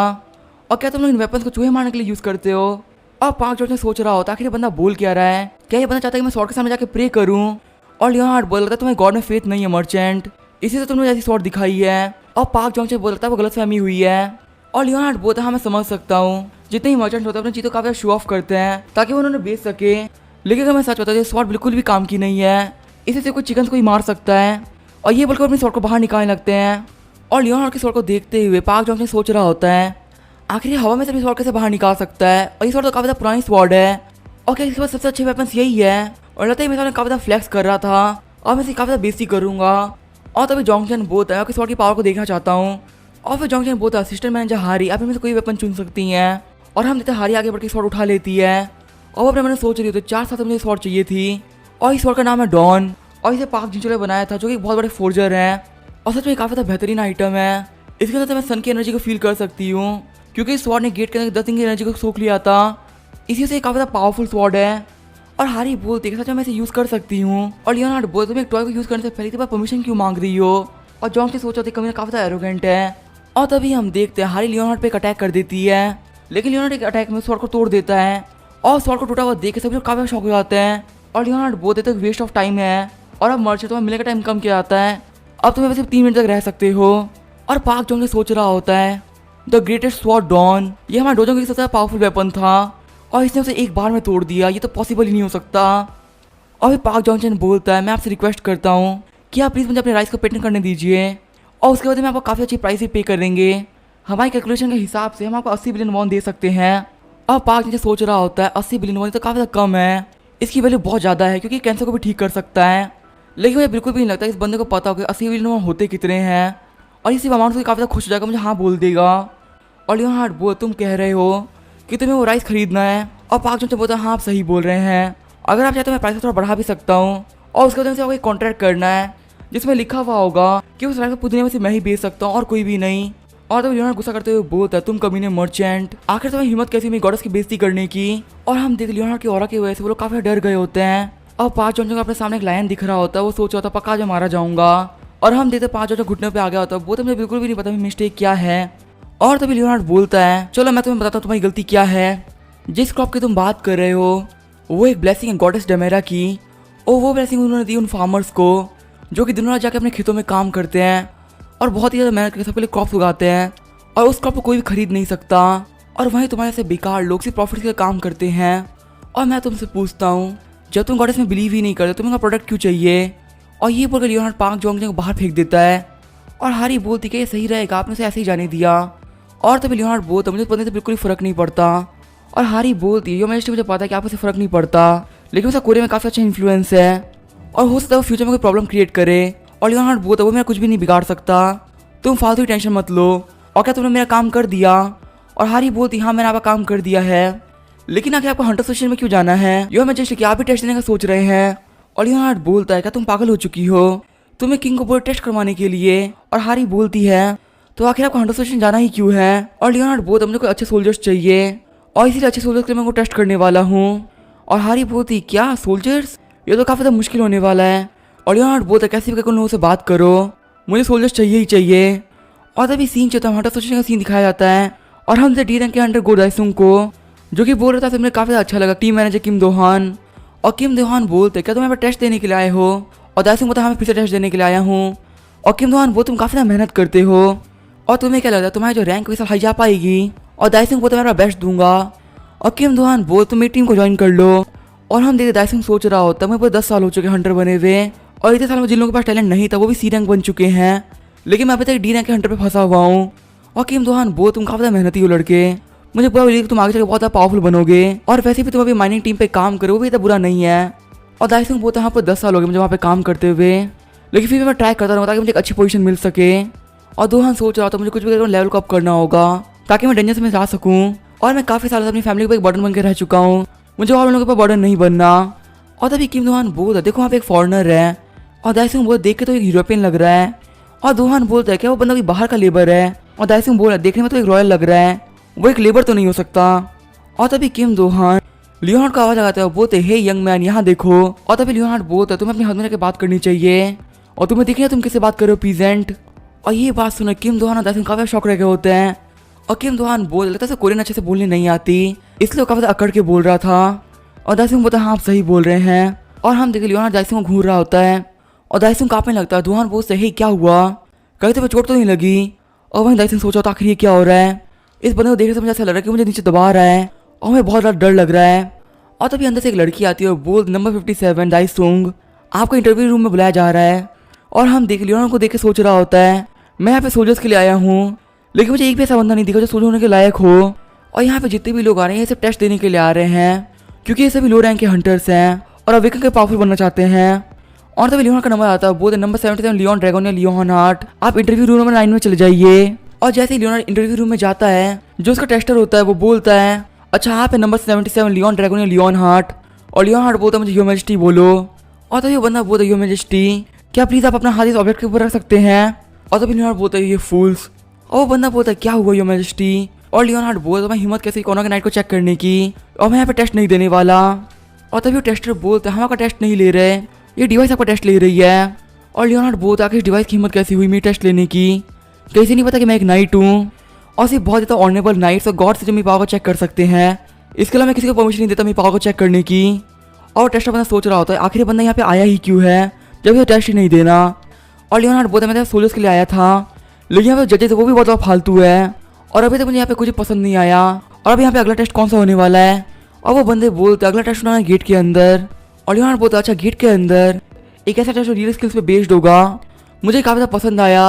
Speaker 1: और क्या तुम लोग इन वेपन्स को चूहे मारने के लिए यूज़ करते हो। और पार्क जोंगचेंग सोच रहा होता आखिर बंदा बोल क्या रहा है, क्या ये बंदा चाहता है कि मैं स्वॉर्ड के सामने जाके प्रे करूं। और लियोन हार्ट बोल रहा था तुम्हें गॉड में फेथ नहीं है मर्चेंट, इसी से तुमने ऐसी स्वॉर्ड दिखाई है। और पार्क जोंगचेंग बोल रहा था वो गलतफहमी हुई है। और लियोन हार्ट बोलता है हाँ मैं समझ सकता हूँ, जितने ही मर्चेंट होते हैं अपनी चीज़ों का काफ़ी शो ऑफ करते हैं ताकि वो उन्होंने बेच सके, लेकिन अगर मैं सच बताऊँ स्वॉर्ड बिल्कुल भी काम की नहीं है, इसे से कोई चिकन को ही मार सकता है। और ये बोलकर अपनी स्वॉर्ड को बाहर निकालने लगते हैं। और लियोन हार्ट की स्वॉर्ड को देखते हुए पार्क जोंगचेंग सोच रहा होता है आखिर हवा में से अपनी स्वॉर्ड कैसे बाहर निकाल सकता है, और ये स्वॉर्ड तो काफ़ी ज़्यादा पुरानी स्वॉर्ड है और क्या इसके पास सबसे अच्छे वेपन्स यही है। और लगता है मेरे सामने काफ़ी ज़्यादा फ्लैक्स कर रहा था और मैं इसे काफ़ी ज़्यादा बेइज्जती करूँगा। और तभी जोंगचेंग बोलता है आपकी स्वॉर्ड की पावर को देखना चाहता हूँ। और फिर जोंगचेंग बोलता है असिस्टेंट मैनेजर हारी आप इनमें से कोई वेपन चुन सकती हैं। और हम देखते हारी आगे बढ़ के स्वॉर्ड उठा लेती है और वो अपने मैंने सोच रही थी 4 साल मुझे स्वॉर्ड चाहिए थी। और इस स्वॉर्ड का नाम है डॉन और इसे पार्क जिंचो ने बनाया था जो कि बहुत बड़े फोर्जर हैं और सच में काफ़ी ज़्यादा बेहतरीन आइटम है। इसके अंदर मैं सन की एनर्जी को फील कर सकती हूँ क्योंकि इस स्वॉर्ड ने गेट के अंदर 10 दिन की एनर्जी को सोख लिया था, इसी से काफ़ी ज़्यादा पावरफुल स्वॉर्ड है। और हारी बोलती है सच में मैं इसे यूज़ कर सकती हूँ। और लियोन हार्ट बोलते तुम एक टॉय को यूज़ करने से पहले बार परमिशन क्यों मांग रही हो। और जोंगचेंग सोच रहा था कभी काफ़ी ज़्यादा एरोगेंट है। और तभी हम देखते हैं हारी लियोन हार्ट पे एक अटैक कर देती है, लेकिन लियोन हार्ट एक अटैक में स्वॉर्ड को तोड़ देता है और स्वॉर्ड को टूटा हुआ देख के सभी लोग काफ़ी शौक हो जाते हैं। और लियोन हार्ट बोलते तक वेस्ट ऑफ टाइम है और अब मर्च तुम्हें मिलने का टाइम कम किया जाता है, अब तुम्हें वैसे 3 मिनट तक रह सकते हो। और पार्क जोंगचेंग सोच रहा होता है द ग्रेटेस्ट स्वॉर्ड डॉन, ये हमारे डोजोंग की सबसे पावरफुल वेपन था और इसने उसे एक बार में तोड़ दिया, ये तो पॉसिबल ही नहीं हो सकता। और फिर पार्क जोंगचेंग बोलता है मैं आपसे रिक्वेस्ट करता हूँ कि आप प्लीज़ मुझे अपने राइस को पेटेंट करने दीजिए और उसके बाद में आपको काफ़ी अच्छी प्राइस ही पे कर देंगे, हमारी कैलकुलेशन के हिसाब से हम आपको 80 बिलियन वॉन दे सकते हैं। और पार्क नीचे सोच रहा होता है 80 बिलियन वॉन तो काफ़ी ज़्यादा कम है, इसकी वैल्यू बहुत ज़्यादा है क्योंकि कैंसर को भी ठीक कर सकता है, लेकिन मुझे बिल्कुल भी नहीं लगता इस बंदे को पता होगा 80 बिलियन वॉन होते कितने हैं और इसी अमाउंट से काफ़ी ज़्यादा खुश हो जाएगा, मुझे हाँ बोल देगा। और लियोन हार्ट बोल तुम कह रहे हो कि तुम्हें वो राइस खरीदना है। और पार्क जोंगचेंग बोलता है हाँ आप सही बोल रहे हैं, अगर आप चाहते तो मैं प्राइस थोड़ा बढ़ा भी सकता हूँ और उसके वजह से आपको एक कॉन्ट्रैक्ट करना है जिसमें लिखा हुआ होगा कि उस राइस को पूरी दुनिया में से मैं ही बेच सकता हूँ और कोई भी नहीं। और तब लियोन हार्ट गुस्सा करते हुए बोलता है तुम कमीने मर्चेंट, आखिर तुम्हें हिम्मत कैसी मेरी गॉडेस की बेइज्जती करने की। और हम देख लियोन हार्ट की ऑरा की वजह से वो लोग काफ़ी डर गए होते हैं। और पार्क जोंगचेंग को अपने सामने एक लायन दिख रहा होता है, वो सोच रहा होता पक्का जो मारा जाऊंगा। और हम देखते पार्क जोंगचेंग घुटने पे आ गया होता है, वो तो मुझे बिल्कुल भी नहीं पता मेरी मिस्टेक क्या है। और तभी लियोन हार्ट बोलता है चलो मैं तुम्हें बताता हूँ तुम्हारी गलती क्या है, जिस क्रॉप की तुम बात कर रहे हो वो एक ब्लेसिंग है गॉडेस डेमेरा की और वो ब्लेसिंग उन्होंने दी उन फार्मर्स को जो कि दिन रात जाके अपने खेतों में काम करते हैं और बहुत ही ज़्यादा मेहनत करके सबके लिए क्रॉप्स उगाते हैं और उस क्रॉप को कोई भी खरीद नहीं सकता। और वहीं तुम्हारे से बेकार लोग सिर्फ प्रॉफिट के लिए काम करते हैं। और मैं तुमसे पूछता हूँ, जब तुम गॉडेस में बिलीव ही नहीं करते तुम्हें प्रोडक्ट क्यों चाहिए? और ये बोलकर लियोनार्ड पार्क जोंग को बाहर फेंक देता है और हारी बोलती कि ये सही रहेगा, आपने उसे ऐसे ही जाने दिया। और तभी लियोनार्ड बोलता मुझे पता नहीं, तो बिल्कुल ही फर्क नहीं पड़ता। और हारी बोलती योर मैजेस्टी मुझे पता है कि आपको फर्क नहीं पड़ता, लेकिन उसका कोरिया में काफ़ी अच्छा इन्फ्लुएंस है और हो सकता है वो फ्यूचर में कोई प्रॉब्लम क्रिएट करे। और लियोनार्ड बोलता वो मेरा कुछ भी नहीं बिगाड़ सकता, तुम फालतू की टेंशन मत लो। और क्या तुमने मेरा काम कर दिया? और हारी बोलती हाँ मैंने आपका काम कर दिया है, लेकिन आखिर आपको हंटर स्टेशन में क्यों जाना है? योर मैजेस्टी क्या आप भी टेस्ट देने का सोच रहे हैं? और लियोनार्ड बोलता है क्या तुम पागल हो चुकी हो, तुम्हें किंग को बोल टेस्ट करवाने के लिए? और हारी बोलती है तो आखिर आपको हंटर स्टेशन जाना ही क्यों है? और लियोनार्ड बोलता मुझे कोई अच्छे सोल्जर्स चाहिए और इसीलिए अच्छे सोल्जर्स के लिए मैं उनको टेस्ट करने वाला हूँ। और हारी बोलती क्या सोल्जर्स, ये तो काफ़ी ज़्यादा मुश्किल होने वाला है। और लियोनार्ड बोलता कैसे भी करके उन लोगों से बात करो, मुझे सोल्जर्स चाहिए ही चाहिए। और तभी सीन चलता है, हंटर स्टेशन का सीन दिखाया जाता है और हम डी रैंक के अंडर गो दाइसुंग को, जो कि बोल रहा था मुझे काफ़ी ज़्यादा अच्छा लगा, टीम मैनेजर किम दोहान। और किम दोहान बोलते क्या तुम यहाँ पर टेस्ट देने के लिए आए हो? और दाइसुंग बोलता हमें फिर से टेस्ट देने के लिए आया हूँ। और किम दोहान बोलते तुम काफ़ी ज़्यादा मेहनत करते हो और तुम्हें क्या लगता है तुम्हारी जो रैंक वैसा हाई जा पाएगी? और दाइसुंग बोलते मैं अपना बेस्ट दूंगा। और किम दोहान बोल तुम मेरी टीम को ज्वाइन कर लो। और हम देखते दाइसुंग सोच रहा होता मैं पूरे 10 साल हो चुके हंटर बने हुए और इतने साल में जिन लोगों के पास टैलेंट नहीं था वो भी सी रैंक बन चुके हैं, लेकिन मैं अभी तक डी रैंक के हंटर पे फंसा हुआ हूँ। और किम दोहान बोल तुम काफ़ी ज़्यादा मेहनती हो लड़के, मुझे पूरा बिलीव तुम आगे चलकर बहुत ज़्यादा पावरफुल बनोगे और वैसे भी तुम अभी माइनिंग टीम पे काम करो वो भी इतना बुरा नहीं है। और दाइसुंग बोलता है हाँ पूरे 10 साल हो गए मुझे वहाँ पे काम करते हुए, लेकिन फिर भी मैं ट्राई करता रहूँ ताकि मुझे एक अच्छी पोजीशन मिल सके। और दोहान सोच रहा था मुझे कुछ भी करके लेवल को अप करना होगा ताकि मैं डेंजर से में जा सकूँ। और मैं काफ़ी सालों से अपनी फैमिली को एक बर्डन बन के रह चुका हूँ, मुझे और लोगों के ऊपर बर्डन नहीं बनना। और तभी किम दोहान बोलता देखो वहाँ पे एक फॉरेनर है और दाइसुंग बोलता देख के तो एक यूरोपियन लग रहा है। और दोहान बोलता है क्या वो बंदा भी बाहर का लेबर है? और दाइसुंग बोल रहा है देखने में तो एक रॉयल लग रहा है, वो एक लेबर तो नहीं हो सकता। और तभी किम दोहान लियोनार्ड का आवाज लगाता है, बोलते हे यंग मैन यहाँ देखो। और तभी लियोनार्ड बोलता है तुम्हें अपने हस्बैंड के बात करनी चाहिए और तुम्हें दिख रहा है तुम किससे बात कर रहे हो पीजेंट। और ये बात सुना किम दोहान और दाइसुंग काफी शौक रह गए होते हैं। और किम दोहान बोल लगता है कोरियन अच्छे से बोलने नहीं आती इसलिए वो काफी अकड़ के बोल रहा था। और दाइसुंग बोलता हाँ आप सही बोल रहे हैं। और हम देखे लियोनार्ड दाइसुंग को घूर रहा होता है और दाइसुंग कांपने लगता है। दोहान बोलते हे क्या हुआ, कहीं तो चोट तो नहीं लगी? और वहीं दाइसुंग सोचा आखिर ये क्या हो रहा है, इस बंदे को देखने से मुझे ऐसा लग रहा है कि मुझे नीचे दबा रहा है और मुझे बहुत ज़्यादा डर लग रहा है। और तभी अंदर से एक लड़की आती है और बोल नंबर 57 दाइसुंग आपको इंटरव्यू रूम में बुलाया जा रहा है। और हम देख लियोनार्ड को देख के सोच रहा होता है मैं यहाँ पे सोल्जर्स के लिए आया हूँ, लेकिन मुझे एक भी ऐसा बंदा नहीं दिखा जो सोल्जर होने के लायक हो। और यहाँ पे जितने भी लोग आ रहे हैं ये सब टेस्ट देने के लिए आ रहे हैं क्योंकि ये सभी लो रैंक के हंटर्स हैं और अवेकन के पावरफुल बनना चाहते हैं। और तभी लियोनार्ड का नंबर आता है, बोलते नंबर 77 लियोन ड्रैगन या लियोन हार्ट आप इंटरव्यू रूम नंबर 9 में चले जाइए। और जैसे ही लियोनार्ड इंटरव्यू रूम में जाता है जो उसका टेस्टर होता है वो बोलता है अच्छा आप है नंबर 77 लियोन ड्रैगन या लियोन हार्ट। और लियोन हार्ट बोलता है मुझे योर मैजेस्टी बोलो। और तभी वो बंदा बोलता है योर मैजेस्टी क्या प्लीज आप अपना हाथ इस ऑब्जेक्ट के ऊपर रख सकते हैं? और तभी लियोनार्ड बोलता है ये फूल्स। और वो बंदा बोलता है क्या हुआ योर मैजेस्टी? और लियोनार्ड बोलता है मैं हिम्मत कैसे कोरोना के नाइट को चेक करने की और मैं यहाँ पे टेस्ट नहीं देने वाला। और तभी वो टेस्टर बोलता है हम आपका टेस्ट नहीं ले रहे, ये डिवाइस आपका टेस्ट ले रही है। और लियोनार्ड बोलता है कि इस डिवाइस की हिम्मत कैसी हुई मेरी टेस्ट लेने की, कैसे नहीं पता कि मैं एक नाइट हूँ और सिर्फ बहुत ज़्यादा ऑनरेबल नाइट्स और गॉड से जो मेरी पावर को चेक कर सकते हैं, इसके अलावा मैं किसी को परमिशन नहीं देता मेरी पावर को चेक करने की। और टेस्टर बंदा सोच रहा होता है आखिर बंदा यहाँ पे आया ही क्यों है जब ये टेस्ट ही नहीं देना। और लियोनार्ड बोलता है मैं सोल्जर्स के लिए आया था, लेकिन यहाँ पे जजेस वो भी बहुत ज़्यादा फालतू है और अभी तक मुझे यहाँ पे कुछ पसंद नहीं आया। और अभी यहाँ पे अगला टेस्ट कौन सा होने वाला है? और वो बंदे बोलते अगला टेस्ट होना है गेट के अंदर। और लियोनार्ड बोलता अच्छा गेट के अंदर एक ऐसा टेस्ट जो रियल स्किल्स पे बेस्ड होगा, मुझे काफ़ी ज़्यादा पसंद आया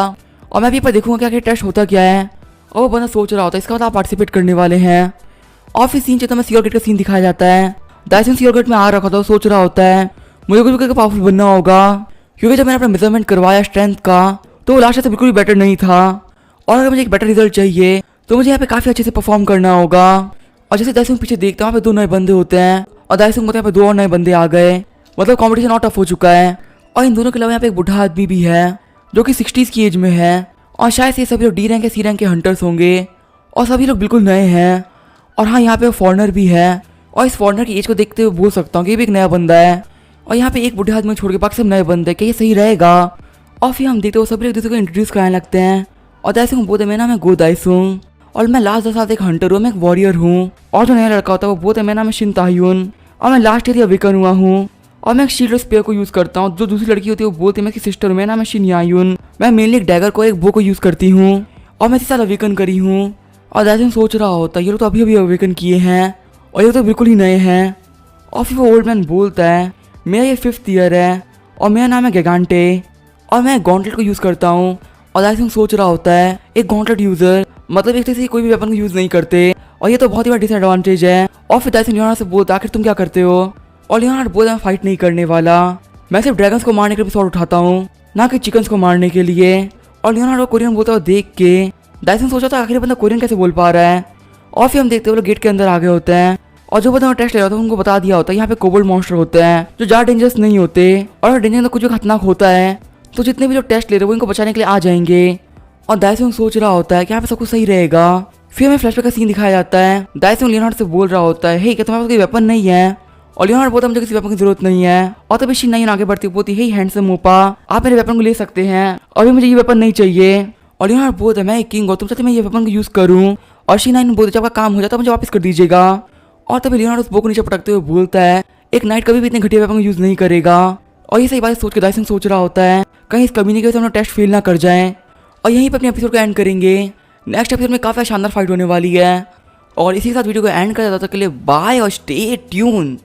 Speaker 1: और मैं भी पर देखूंगा क्या टेस्ट होता क्या है। और वो बंदा सोच रहा होता है इसका मतलब आप पार्टिसिपेट करने वाले हैं। और फिर सीन चलता है सियोर गेट का सीन दिखाया जाता है। दाइसुंग सियोर गेट में आ रखा था, सोच रहा होता है मुझे कुछ भी करके पावरफुल बनना होगा क्योंकि जब मैंने अपना मेजरमेंट करवाया स्ट्रेंथ का तो वो लास्ट से बिल्कुल भी बेटर नहीं था और अगर मुझे एक बेटर रिजल्ट चाहिए तो मुझे यहाँ पे काफ़ी अच्छे से परफॉर्म करना होगा। और जैसे दाइसुंग पीछे देखते हैं वहाँ पे 2 नए बंदे होते हैं और दाइसुंग बोलते हैं यहाँ पे 2 और नए बंदे आ गए, मतलब कॉम्पिटिशन और टफ हो चुका है। और इन दोनों के अलावा यहाँ पे एक बुढ़ा आदमी भी है जो कि 60s की एज में है और शायद से सभी लोग डी रैंक या सी रैंक के हंटर्स होंगे और सभी लोग बिल्कुल नए हैं। और हाँ यहाँ पे फॉरनर भी है और इस फॉरनर की एज को देखते हुए बोल सकता हूँ कि ये भी एक नया बंदा है। और यहाँ पे एक बुढ़े आदमी छोड़ के बाकी सब नए बंदे, क्या ये सही रहेगा? और फिर हम देखते हो सभी एक दूसरे को इंट्रोड्यूस कराने लगते हैं और दाइसुंग बोलते मेरा नाम है गो दाइसुंग और मैं लास्ट 10 साल से एक हंटर हूँ, मैं एक वॉरियर हूँ। और जो नया लड़का होता है वो बोलते मेरा नाम है शिन ताह्युन और मैं लास्ट ईयर अवेकन हुआ हूँ और मैं एक शील्ड स्पेयर को यूज करता हूँ। जो दूसरी लड़की होती है वो बोलती है मैं इसकी सिस्टर हूँ, मैं नाम है शिन यायुन। मैं मेनली एक डैगर को एक बो को यूज करती हूँ और मैं इसी साल अवेकन करी हूँ। और दाइसन सोच रहा होता है ये लोग तो अभी अभी अवेकन किए हैं और ये तो बिल्कुल ही नए हैं। और फिर वो ओल्ड मैन बोलता है मेरा ये 5th ईयर है और मेरा नाम है गैगांटे और मैं गॉन्टलेट को यूज़ करता हूँ। और दाइसन सोच रहा होता है एक गॉन्टलेट यूज़र मतलब एक तरह से कोई भी वेपन को यूज़ नहीं करते और ये तो बहुत ही बड़ा डिसएडवांटेज है। और फिर दाइसन लियोनार्डो से बोलता आखिर तुम क्या करते हो। और लियोनार्डो बोलता मैं फाइट नहीं करने वाला, मैं सिर्फ ड्रैगन्स को मारने के लिए स्वॉर्ड उठाता हूँ ना कि चिकन्स को मारने के लिए। और लियोनार्डो कोरियन बोलता हुआ देख के दाइसन सोचा था आखिर बंदा कोरियन कैसे बोल पा रहा है। और फिर हम देखते हुए गेट के अंदर आ गए होते हैं और जो बंदा टेस्ट ले रहा था उनको बता दिया होता है यहाँ पे कोबोल्ड मॉन्स्टर होते हैं जो ज़्यादा डेंजरस नहीं होते और डेंजर तो कुछ भी खतरनाक होता है, तो जितने भी लोग टेस्ट ले रहे हैं वो इनको बचाने के लिए आ जाएंगे। और दाइसन सोच रहा होता है कि यहाँ पे सब कुछ सही रहेगा। फिर हमें फ्लैशबैक का सीन दिखाया जाता है। दाइसन लियोनार्डो से बोल रहा होता है हे क्या तुम्हारे पास कोई वेपन नहीं है। और लियोनार्डो बोलता है मुझे किसी वेपन की जरूरत नहीं है। और तभी शिन यायुन आगे बढ़ती बोलती हे हैंडसम मोपा आप मेरे वेपन को ले सकते हैं अभी मुझे ये वेपन नहीं चाहिए। और लियोनार्डो बोलता है मैं एक किंग हूँ तुम चाहते मैं ये वेपन को यूज करूँ। और शिन यायुन बोलते जब आपका काम हो जाता है मुझे वापस कर दीजिएगा। और तभी लियोनार्डो उस बो को नीचे पटकते हुए बोलता है एक नाइट कभी भी इतने घटिया वेपन को यूज नहीं करेगा। और ये सही बात सोच के दाइसन सोच रहा होता है कहीं इस कमीने की वजह से हम लोग टेस्ट फेल ना कर जाएं। और यहीं पे अपने एपिसोड को एंड करेंगे। नेक्स्ट एपिसोड में काफ़ी शानदार फाइट होने वाली है और इसी के साथ वीडियो को एंड कर देता। तब तक के लिए बाय और स्टे ट्यून।